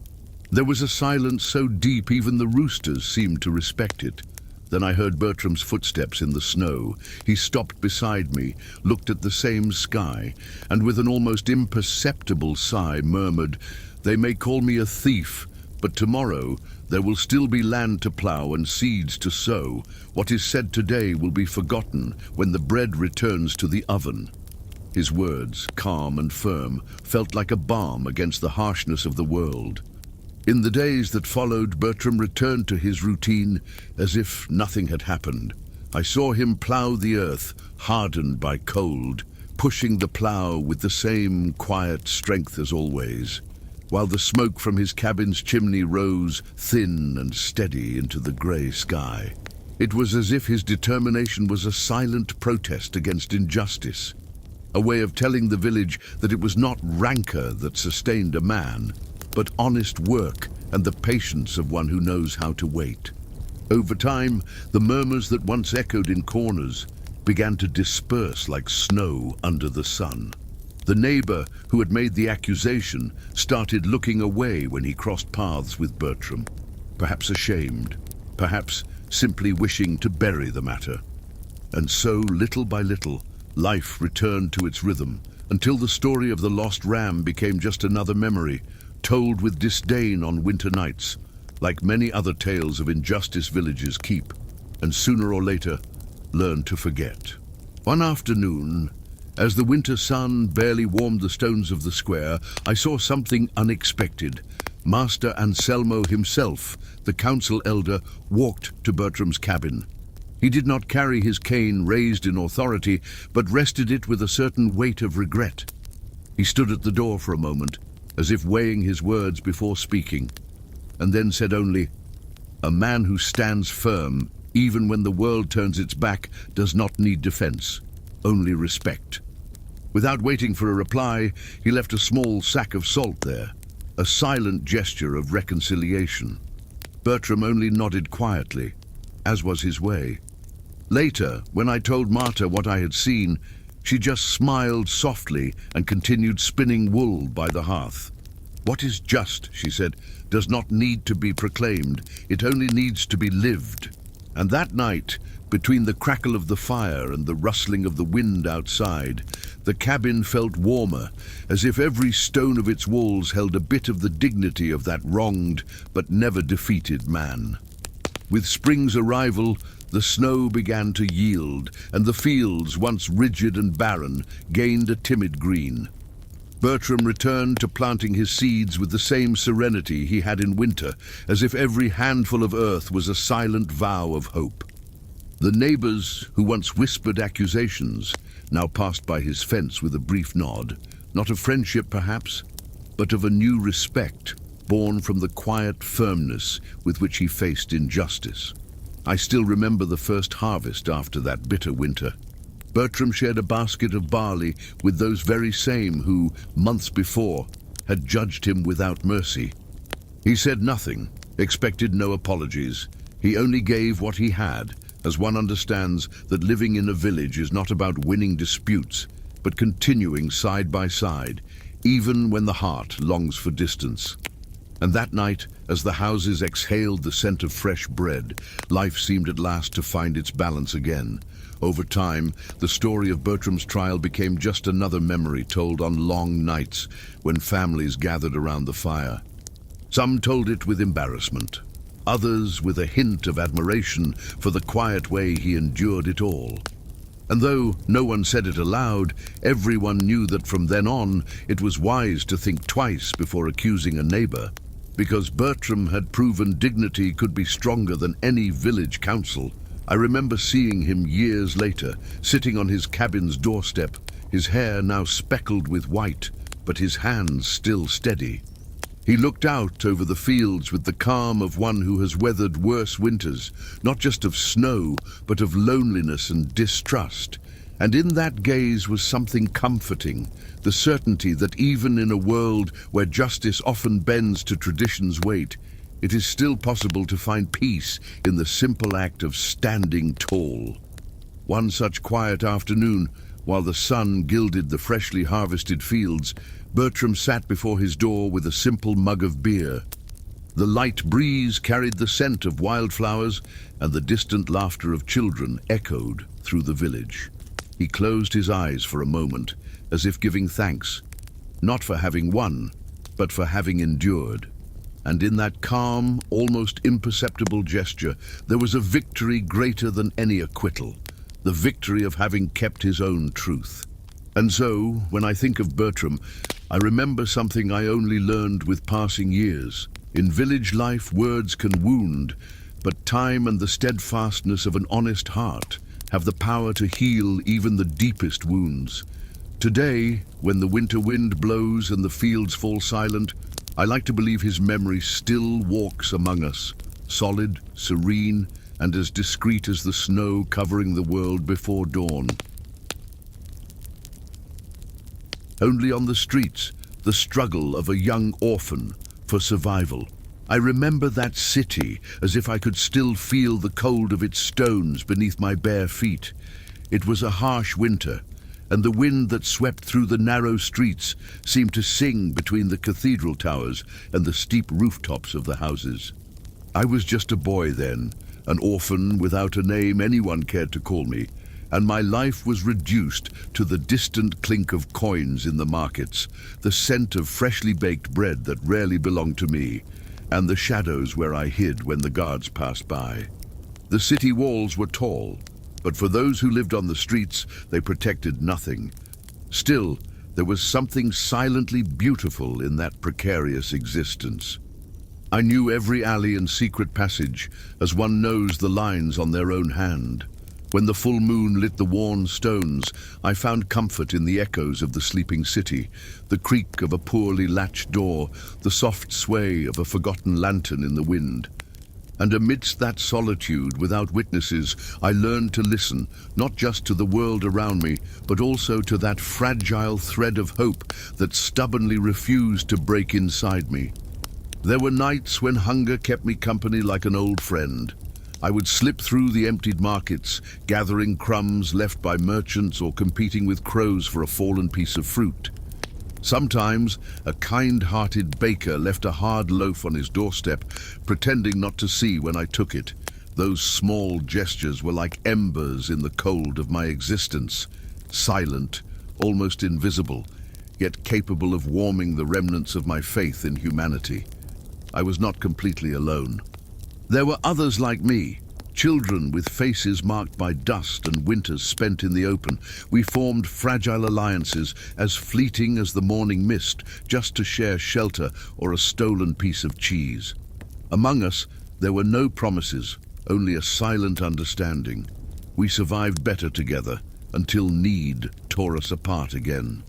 There was a silence so deep even the roosters seemed to respect it. Then I heard Bertram's footsteps in the snow. He stopped beside me, looked at the same sky, and with an almost imperceptible sigh murmured, "They may call me a thief, but tomorrow there will still be land to plough and seeds to sow. What is said today will be forgotten when the bread returns to the oven." His words, calm and firm, felt like a balm against the harshness of the world. In the days that followed, Bertram returned to his routine as if nothing had happened. I saw him plough the earth, hardened by cold, pushing the plough with the same quiet strength as always, while the smoke from his cabin's chimney rose thin and steady into the grey sky. It was as if his determination was a silent protest against injustice, a way of telling the village that it was not rancor that sustained a man, but honest work and the patience of one who knows how to wait. Over time, the murmurs that once echoed in corners began to disperse like snow under the sun. The neighbor who had made the accusation started looking away when he crossed paths with Bertram, perhaps ashamed, perhaps simply wishing to bury the matter. And so, little by little, Life returned to its rhythm, until the story of the lost ram became just another memory, told with disdain on winter nights, like many other tales of injustice villages keep, and sooner or later learn to forget. One afternoon, as the winter sun barely warmed the stones of the square, I saw something unexpected. Master Anselmo himself, the council elder, walked to Bertram's cabin. He did not carry his cane raised in authority, but rested it with a certain weight of regret. He stood at the door for a moment, as if weighing his words before speaking, and then said only, "A man who stands firm, even when the world turns its back, does not need defense, only respect." Without waiting for a reply, he left a small sack of salt there, a silent gesture of reconciliation. Bertram only nodded quietly, as was his way. Later, when I told Marta what I had seen, she just smiled softly and continued spinning wool by the hearth. "What is just," she said, "does not need to be proclaimed. It only needs to be lived." And that night, between the crackle of the fire and the rustling of the wind outside, the cabin felt warmer, as if every stone of its walls held a bit of the dignity of that wronged but never defeated man. With spring's arrival, the snow began to yield, and the fields, once rigid and barren, gained a timid green. Bertram returned to planting his seeds with the same serenity he had in winter, as if every handful of earth was a silent vow of hope. The neighbors, who once whispered accusations, now passed by his fence with a brief nod, not of friendship perhaps, but of a new respect, born from the quiet firmness with which he faced injustice. I still remember the first harvest after that bitter winter. Bertram shared a basket of barley with those very same who, months before, had judged him without mercy. He said nothing, expected no apologies. He only gave what he had, as one understands that living in a village is not about winning disputes, but continuing side by side, even when the heart longs for distance. And that night, as the houses exhaled the scent of fresh bread, life seemed at last to find its balance again. Over time, the story of Bertram's trial became just another memory told on long nights when families gathered around the fire. Some told it with embarrassment, others with a hint of admiration for the quiet way he endured it all. And though no one said it aloud, everyone knew that from then on it was wise to think twice before accusing a neighbor, because Bertram had proven dignity could be stronger than any village council. I remember seeing him years later, sitting on his cabin's doorstep, his hair now speckled with white, but his hands still steady. He looked out over the fields with the calm of one who has weathered worse winters, not just of snow, but of loneliness and distrust. And in that gaze was something comforting, the certainty that even in a world where justice often bends to tradition's weight, it is still possible to find peace in the simple act of standing tall. One such quiet afternoon, while the sun gilded the freshly harvested fields, Bertram sat before his door with a simple mug of beer. The light breeze carried the scent of wildflowers, and the distant laughter of children echoed through the village. He closed his eyes for a moment, as if giving thanks, not for having won, but for having endured. And in that calm, almost imperceptible gesture, there was a victory greater than any acquittal, the victory of having kept his own truth. And so, when I think of Bertram, I remember something I only learned with passing years. In village life, words can wound, but time and the steadfastness of an honest heart have the power to heal even the deepest wounds. Today, when the winter wind blows and the fields fall silent, I like to believe his memory still walks among us, solid, serene, and as discreet as the snow covering the world before dawn. Only on the streets, the struggle of a young orphan for survival. I remember that city as if I could still feel the cold of its stones beneath my bare feet. It was a harsh winter, and the wind that swept through the narrow streets seemed to sing between the cathedral towers and the steep rooftops of the houses. I was just a boy then, an orphan without a name anyone cared to call me, and my life was reduced to the distant clink of coins in the markets, the scent of freshly baked bread that rarely belonged to me, and the shadows where I hid when the guards passed by. The city walls were tall, but for those who lived on the streets, they protected nothing. Still, there was something silently beautiful in that precarious existence. I knew every alley and secret passage, as one knows the lines on their own hand. When the full moon lit the worn stones, I found comfort in the echoes of the sleeping city, the creak of a poorly latched door, the soft sway of a forgotten lantern in the wind. And amidst that solitude, without witnesses, I learned to listen, not just to the world around me, but also to that fragile thread of hope that stubbornly refused to break inside me. There were nights when hunger kept me company like an old friend. I would slip through the emptied markets, gathering crumbs left by merchants or competing with crows for a fallen piece of fruit. Sometimes, a kind-hearted baker left a hard loaf on his doorstep, pretending not to see when I took it. Those small gestures were like embers in the cold of my existence, silent, almost invisible, yet capable of warming the remnants of my faith in humanity. I was not completely alone. There were others like me, children with faces marked by dust and winters spent in the open. We formed fragile alliances, as fleeting as the morning mist, just to share shelter or a stolen piece of cheese. Among us, there were no promises, only a silent understanding. We survived better together, until need tore us apart again.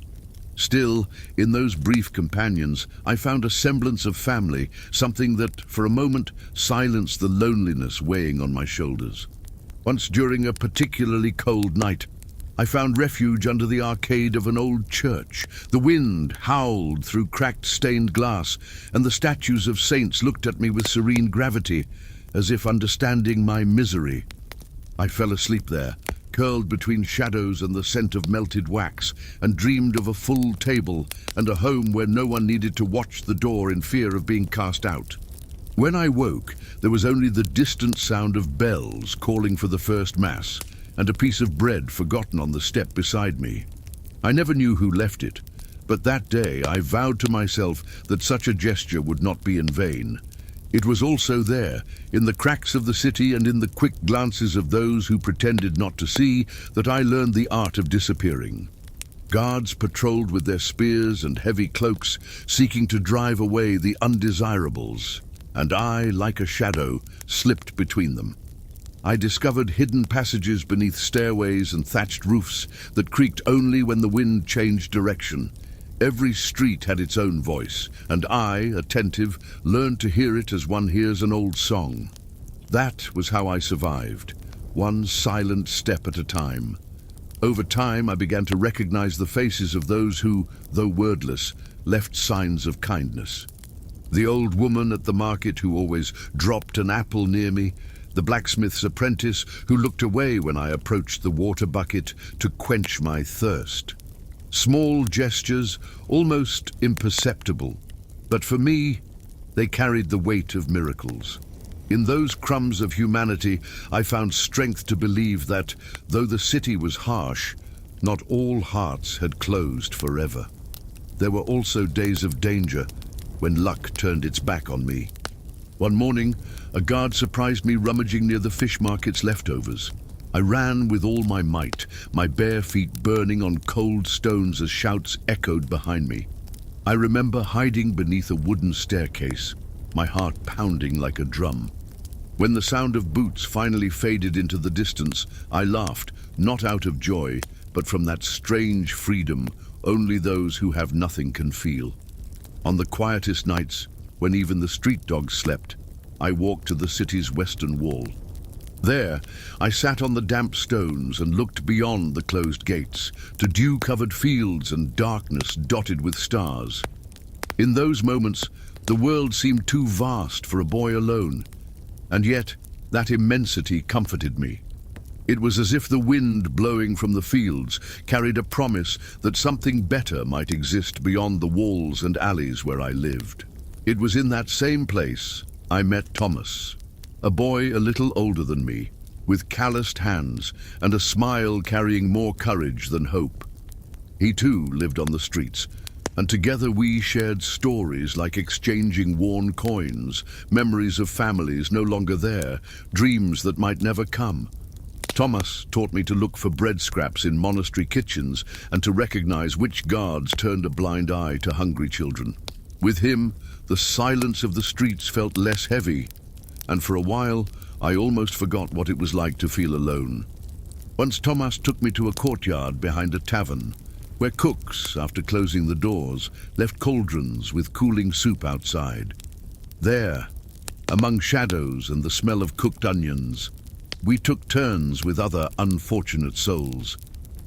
Still, in those brief companions, I found a semblance of family, something that, for a moment, silenced the loneliness weighing on my shoulders. Once during a particularly cold night, I found refuge under the arcade of an old church. The wind howled through cracked stained glass, and the statues of saints looked at me with serene gravity, as if understanding my misery. I fell asleep there, curled between shadows and the scent of melted wax, and dreamed of a full table and a home where no one needed to watch the door in fear of being cast out. When I woke, there was only the distant sound of bells calling for the first mass, and a piece of bread forgotten on the step beside me. I never knew who left it, but that day I vowed to myself that such a gesture would not be in vain. It was also there, in the cracks of the city and in the quick glances of those who pretended not to see, that I learned the art of disappearing. Guards patrolled with their spears and heavy cloaks, seeking to drive away the undesirables, and I, like a shadow, slipped between them. I discovered hidden passages beneath stairways and thatched roofs that creaked only when the wind changed direction. Every street had its own voice, and I, attentive, learned to hear it as one hears an old song. That was how I survived, one silent step at a time. Over time, I began to recognize the faces of those who, though wordless, left signs of kindness. The old woman at the market who always dropped an apple near me, the blacksmith's apprentice who looked away when I approached the water bucket to quench my thirst. Small gestures, almost imperceptible, but for me, they carried the weight of miracles. In those crumbs of humanity, I found strength to believe that, though the city was harsh, not all hearts had closed forever. There were also days of danger, when luck turned its back on me. One morning, a guard surprised me rummaging near the fish market's leftovers. I ran with all my might, my bare feet burning on cold stones as shouts echoed behind me. I remember hiding beneath a wooden staircase, my heart pounding like a drum. When the sound of boots finally faded into the distance, I laughed, not out of joy, but from that strange freedom only those who have nothing can feel. On the quietest nights, when even the street dogs slept, I walked to the city's western wall. There, I sat on the damp stones and looked beyond the closed gates, to dew-covered fields and darkness dotted with stars. In those moments, the world seemed too vast for a boy alone, and yet that immensity comforted me. It was as if the wind blowing from the fields carried a promise that something better might exist beyond the walls and alleys where I lived. It was in that same place I met Thomas, a boy a little older than me, with calloused hands and a smile carrying more courage than hope. He too lived on the streets, and together we shared stories like exchanging worn coins, memories of families no longer there, dreams that might never come. Thomas taught me to look for bread scraps in monastery kitchens and to recognize which guards turned a blind eye to hungry children. With him, the silence of the streets felt less heavy, and for a while, I almost forgot what it was like to feel alone. Once Thomas took me to a courtyard behind a tavern, where cooks, after closing the doors, left cauldrons with cooling soup outside. There, among shadows and the smell of cooked onions, we took turns with other unfortunate souls,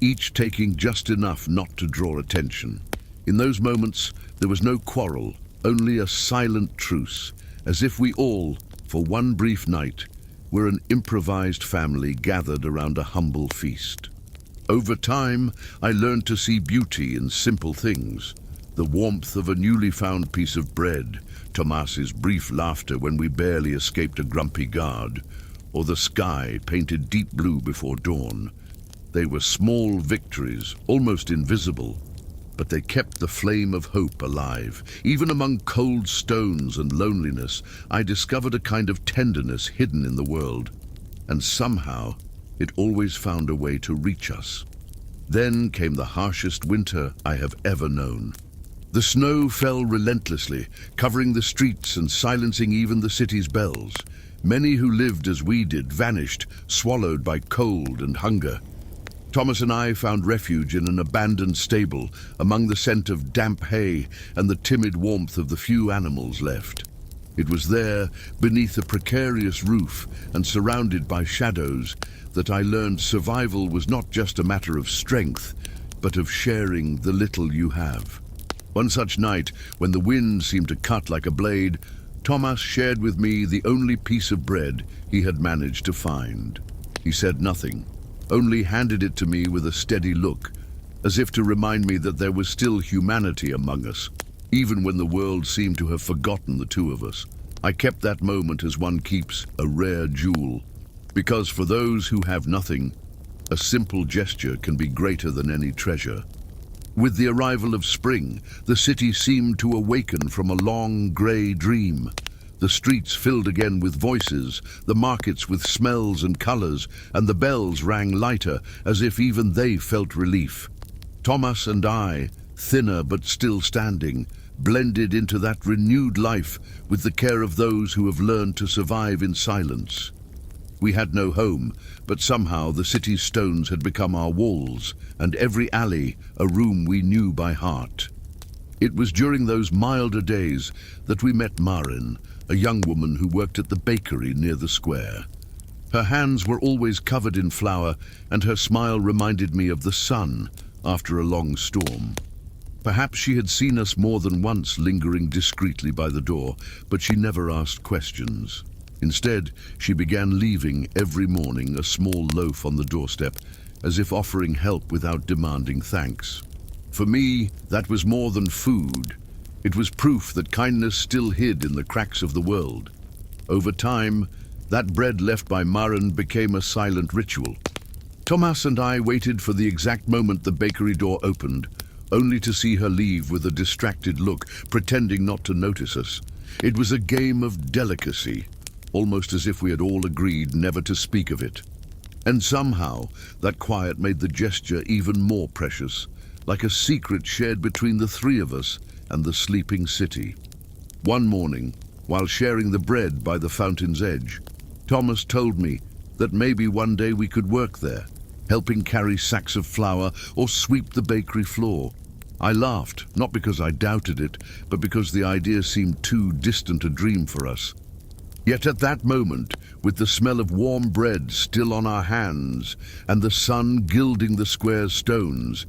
each taking just enough not to draw attention. In those moments, there was no quarrel, only a silent truce, as if we all, for one brief night, were an improvised family gathered around a humble feast. Over time, I learned to see beauty in simple things. The warmth of a newly found piece of bread, Tomas's brief laughter when we barely escaped a grumpy guard, or the sky painted deep blue before dawn. They were small victories, almost invisible, but they kept the flame of hope alive. Even among cold stones and loneliness, I discovered a kind of tenderness hidden in the world, and somehow it always found a way to reach us. Then came the harshest winter I have ever known. The snow fell relentlessly, covering the streets and silencing even the city's bells. Many who lived as we did vanished, swallowed by cold and hunger. Thomas and I found refuge in an abandoned stable, among the scent of damp hay and the timid warmth of the few animals left. It was there, beneath a precarious roof and surrounded by shadows, that I learned survival was not just a matter of strength, but of sharing the little you have. One such night, when the wind seemed to cut like a blade, Thomas shared with me the only piece of bread he had managed to find. He said nothing, only handed it to me with a steady look, as if to remind me that there was still humanity among us, even when the world seemed to have forgotten the two of us. I kept that moment as one keeps a rare jewel, because for those who have nothing, a simple gesture can be greater than any treasure. With the arrival of spring, the city seemed to awaken from a long, grey dream. The streets filled again with voices, the markets with smells and colours, and the bells rang lighter, as if even they felt relief. Thomas and I, thinner but still standing, blended into that renewed life with the care of those who have learned to survive in silence. We had no home, but somehow the city's stones had become our walls, and every alley a room we knew by heart. It was during those milder days that we met Marin, a young woman who worked at the bakery near the square. Her hands were always covered in flour, and her smile reminded me of the sun after a long storm. Perhaps she had seen us more than once lingering discreetly by the door, but she never asked questions. Instead, she began leaving every morning a small loaf on the doorstep, as if offering help without demanding thanks. For me, that was more than food. It was proof that kindness still hid in the cracks of the world. Over time, that bread left by Marin became a silent ritual. Thomas and I waited for the exact moment the bakery door opened, only to see her leave with a distracted look, pretending not to notice us. It was a game of delicacy, almost as if we had all agreed never to speak of it. And somehow, that quiet made the gesture even more precious, like a secret shared between the three of us and the sleeping city. One morning, while sharing the bread by the fountain's edge, Thomas told me that maybe one day we could work there, helping carry sacks of flour or sweep the bakery floor. I laughed, not because I doubted it, but because the idea seemed too distant a dream for us. Yet at that moment, with the smell of warm bread still on our hands and the sun gilding the square stones,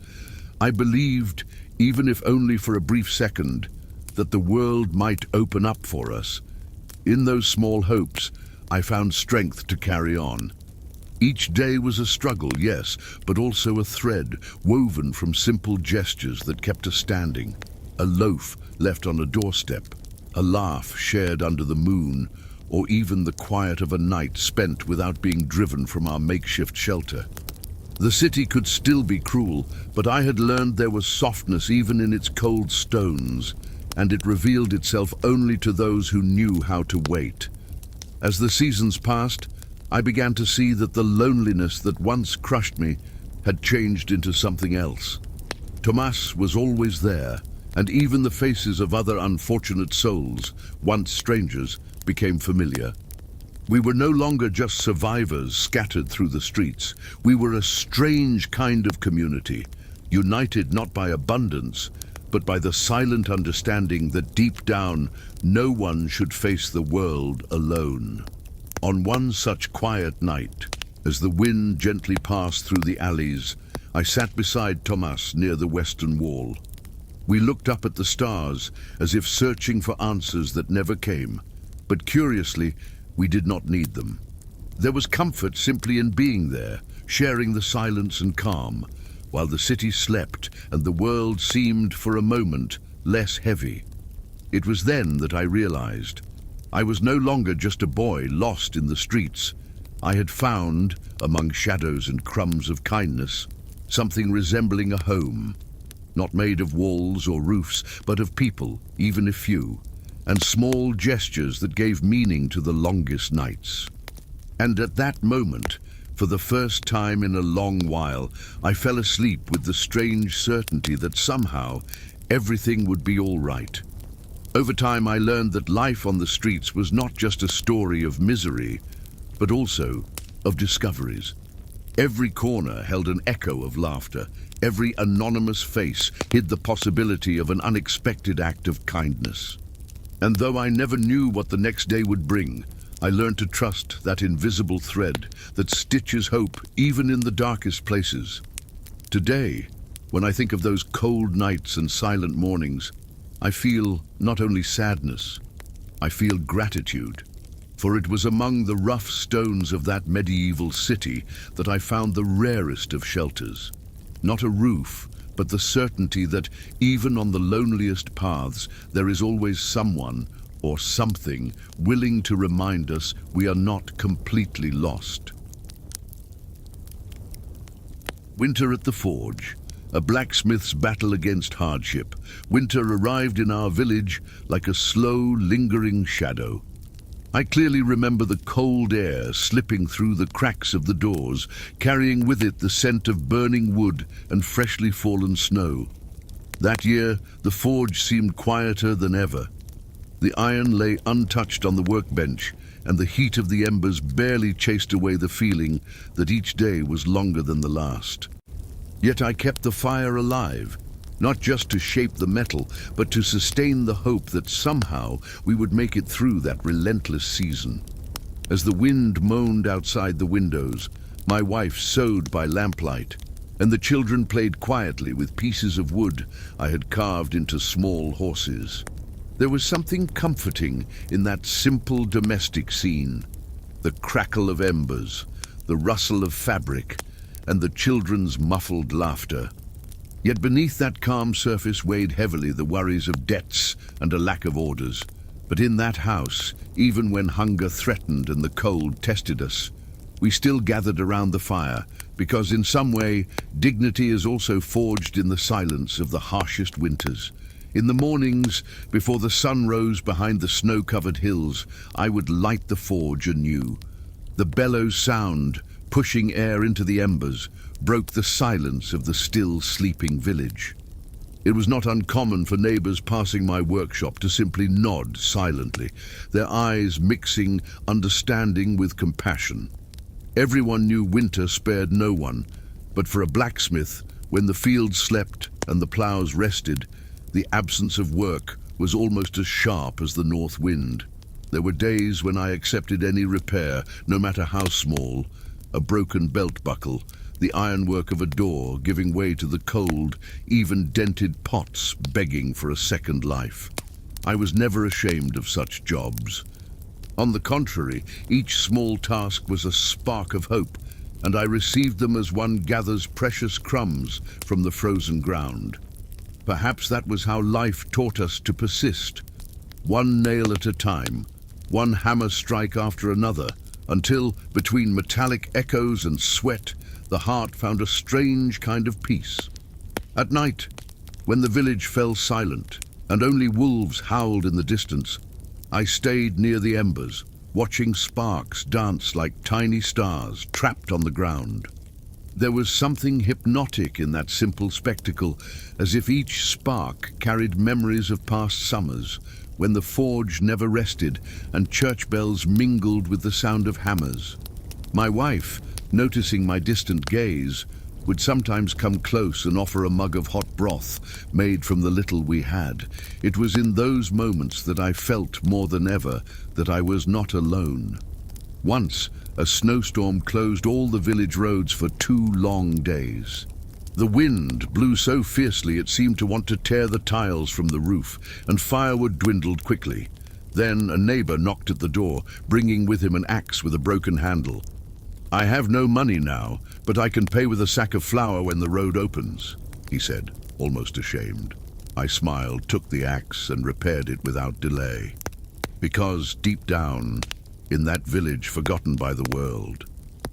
I believed, even if only for a brief second, that the world might open up for us. In those small hopes, I found strength to carry on. Each day was a struggle, yes, but also a thread woven from simple gestures that kept us standing. A loaf left on a doorstep, a laugh shared under the moon, or even the quiet of a night spent without being driven from our makeshift shelter. The city could still be cruel, but I had learned there was softness even in its cold stones, and it revealed itself only to those who knew how to wait. As the seasons passed, I began to see that the loneliness that once crushed me had changed into something else. Tomas was always there, and even the faces of other unfortunate souls, once strangers, became familiar. We were no longer just survivors scattered through the streets. We were a strange kind of community, united not by abundance, but by the silent understanding that deep down, no one should face the world alone. On one such quiet night, as the wind gently passed through the alleys, I sat beside Tomas near the western wall. We looked up at the stars, as if searching for answers that never came. But curiously, we did not need them. There was comfort simply in being there, sharing the silence and calm, while the city slept and the world seemed, for a moment, less heavy. It was then that I realized I was no longer just a boy lost in the streets. I had found, among shadows and crumbs of kindness, something resembling a home, not made of walls or roofs, but of people, even if few, and small gestures that gave meaning to the longest nights. And at that moment, for the first time in a long while, I fell asleep with the strange certainty that somehow everything would be all right. Over time, I learned that life on the streets was not just a story of misery, but also of discoveries. Every corner held an echo of laughter. Every anonymous face hid the possibility of an unexpected act of kindness. And though I never knew what the next day would bring, I learned to trust that invisible thread that stitches hope even in the darkest places. Today, when I think of those cold nights and silent mornings, I feel not only sadness, I feel gratitude. For it was among the rough stones of that medieval city that I found the rarest of shelters. Not a roof, but the certainty that even on the loneliest paths, there is always someone or something willing to remind us we are not completely lost. Winter at the forge. A blacksmith's battle against hardship. Winter arrived in our village like a slow, lingering shadow. I clearly remember the cold air slipping through the cracks of the doors, carrying with it the scent of burning wood and freshly fallen snow. That year, the forge seemed quieter than ever. The iron lay untouched on the workbench, and the heat of the embers barely chased away the feeling that each day was longer than the last. Yet I kept the fire alive, not just to shape the metal, but to sustain the hope that somehow we would make it through that relentless season. As the wind moaned outside the windows, my wife sewed by lamplight, and the children played quietly with pieces of wood I had carved into small horses. There was something comforting in that simple domestic scene. The crackle of embers, the rustle of fabric, and the children's muffled laughter. Yet beneath that calm surface weighed heavily the worries of debts and a lack of orders. But in that house, even when hunger threatened and the cold tested us, we still gathered around the fire, because in some way, dignity is also forged in the silence of the harshest winters. In the mornings, before the sun rose behind the snow-covered hills, I would light the forge anew. The bellows sound, pushing air into the embers, broke the silence of the still sleeping village. It was not uncommon for neighbors passing my workshop to simply nod silently, their eyes mixing understanding with compassion. Everyone knew winter spared no one, but for a blacksmith, when the fields slept and the plows rested, the absence of work was almost as sharp as the north wind. There were days when I accepted any repair, no matter how small, a broken belt buckle, the ironwork of a door giving way to the cold, even dented pots begging for a second life. I was never ashamed of such jobs. On the contrary, each small task was a spark of hope, and I received them as one gathers precious crumbs from the frozen ground. Perhaps that was how life taught us to persist, one nail at a time, one hammer strike after another, until, between metallic echoes and sweat, the heart found a strange kind of peace. At night, when the village fell silent and only wolves howled in the distance, I stayed near the embers, watching sparks dance like tiny stars trapped on the ground. There was something hypnotic in that simple spectacle, as if each spark carried memories of past summers, when the forge never rested and church bells mingled with the sound of hammers. My wife, noticing my distant gaze, would sometimes come close and offer a mug of hot broth made from the little we had. It was in those moments that I felt more than ever that I was not alone. Once, a snowstorm closed all the village roads for 2 long days. The wind blew so fiercely it seemed to want to tear the tiles from the roof, and firewood dwindled quickly. Then a neighbor knocked at the door, bringing with him an axe with a broken handle. "I have no money now, but I can pay with a sack of flour when the road opens," he said, almost ashamed. I smiled, took the axe, and repaired it without delay. Because, deep down, in that village forgotten by the world,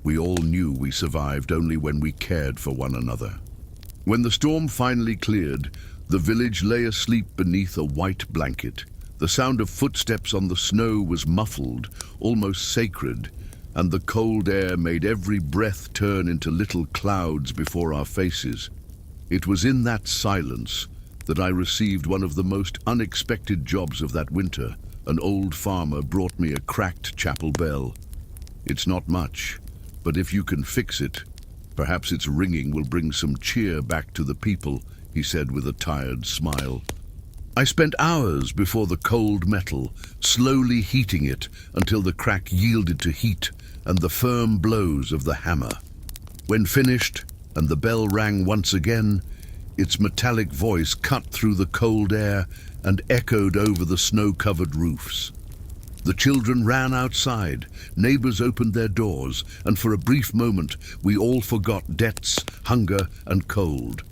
we all knew we survived only when we cared for one another. When the storm finally cleared, the village lay asleep beneath a white blanket. The sound of footsteps on the snow was muffled, almost sacred, and the cold air made every breath turn into little clouds before our faces. It was in that silence that I received one of the most unexpected jobs of that winter. An old farmer brought me a cracked chapel bell. "It's not much, but if you can fix it, perhaps its ringing will bring some cheer back to the people," he said with a tired smile. I spent hours before the cold metal, slowly heating it until the crack yielded to heat and the firm blows of the hammer. When finished, and the bell rang once again, its metallic voice cut through the cold air and echoed over the snow-covered roofs. The children ran outside, neighbors opened their doors, and for a brief moment we all forgot debts, hunger, and cold.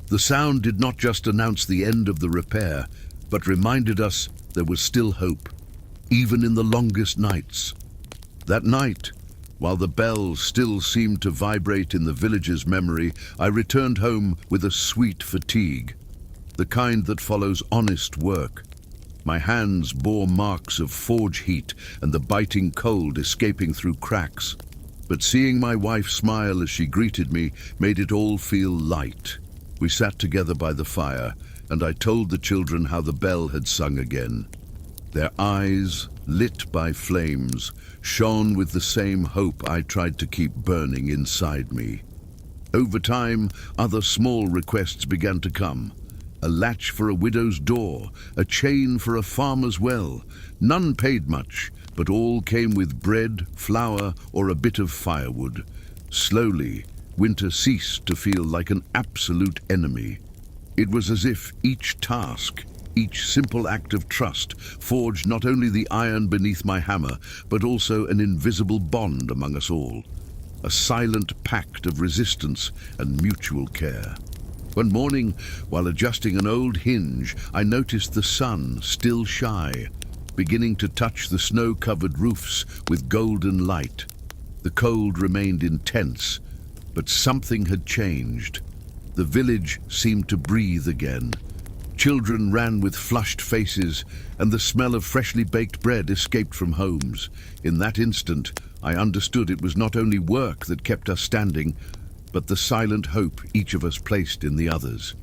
The sound did not just announce the end of the repair, but reminded us there was still hope, even in the longest nights. That night, while the bells still seemed to vibrate in the village's memory, I returned home with a sweet fatigue, the kind that follows honest work. My hands bore marks of forge heat and the biting cold escaping through cracks. But seeing my wife smile as she greeted me made it all feel light. We sat together by the fire, and I told the children how the bell had sung again. Their eyes, lit by flames, shone with the same hope I tried to keep burning inside me. Over time, other small requests began to come. A latch for a widow's door, a chain for a farmer's well. None paid much, but all came with bread, flour, or a bit of firewood. Slowly, winter ceased to feel like an absolute enemy. It was as if each task, each simple act of trust, forged not only the iron beneath my hammer, but also an invisible bond among us all. A silent pact of resistance and mutual care. One morning, while adjusting an old hinge, I noticed the sun, still shy, beginning to touch the snow-covered roofs with golden light. The cold remained intense, but something had changed. The village seemed to breathe again. Children ran with flushed faces, and the smell of freshly baked bread escaped from homes. In that instant, I understood it was not only work that kept us standing, but the silent hope each of us placed in the others.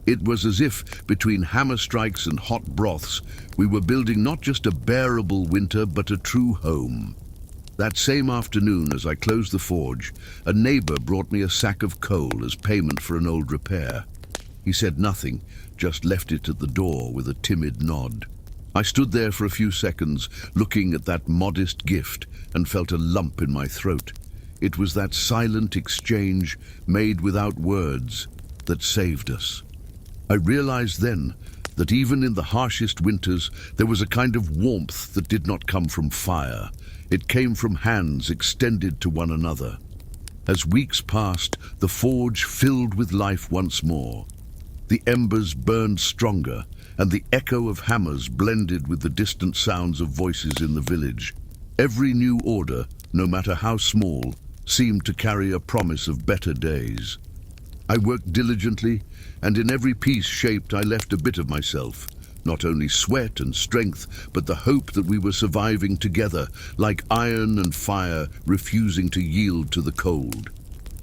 It was as if, between hammer strikes and hot broths, we were building not just a bearable winter, but a true home. That same afternoon, as I closed the forge, a neighbor brought me a sack of coal as payment for an old repair. He said nothing, just left it at the door with a timid nod. I stood there for a few seconds, looking at that modest gift, and felt a lump in my throat. It was that silent exchange, made without words, that saved us. I realized then that even in the harshest winters, there was a kind of warmth that did not come from fire. It came from hands extended to one another. As weeks passed, the forge filled with life once more. The embers burned stronger, and the echo of hammers blended with the distant sounds of voices in the village. Every new order, no matter how small, seemed to carry a promise of better days. I worked diligently, and in every piece shaped I left a bit of myself. Not only sweat and strength, but the hope that we were surviving together, like iron and fire refusing to yield to the cold.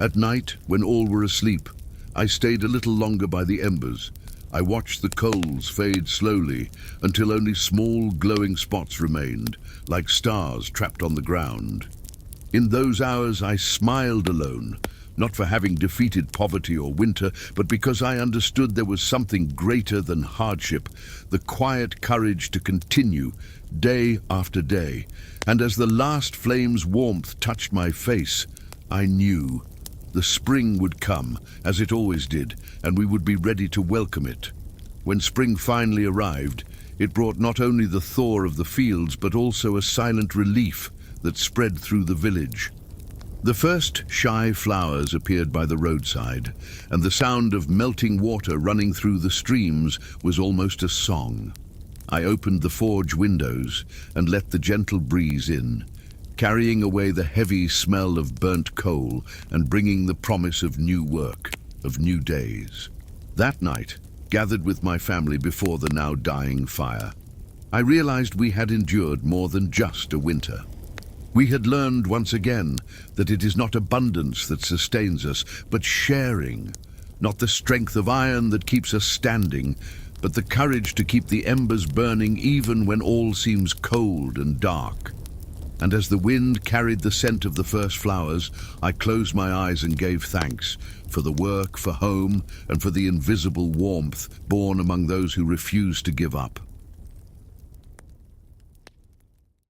At night, when all were asleep, I stayed a little longer by the embers. I watched the coals fade slowly until only small glowing spots remained, like stars trapped on the ground. In those hours I smiled alone, not for having defeated poverty or winter, but because I understood there was something greater than hardship, the quiet courage to continue day after day. And as the last flame's warmth touched my face, I knew the spring would come, as it always did, and we would be ready to welcome it. When spring finally arrived, it brought not only the thaw of the fields, but also a silent relief that spread through the village. The first shy flowers appeared by the roadside, and the sound of melting water running through the streams was almost a song. I opened the forge windows and let the gentle breeze in, carrying away the heavy smell of burnt coal and bringing the promise of new work, of new days. That night, gathered with my family before the now dying fire, I realized we had endured more than just a winter. We had learned once again that it is not abundance that sustains us, but sharing. Not the strength of iron that keeps us standing, but the courage to keep the embers burning even when all seems cold and dark. And as the wind carried the scent of the first flowers, I closed my eyes and gave thanks for the work, for home, and for the invisible warmth born among those who refused to give up.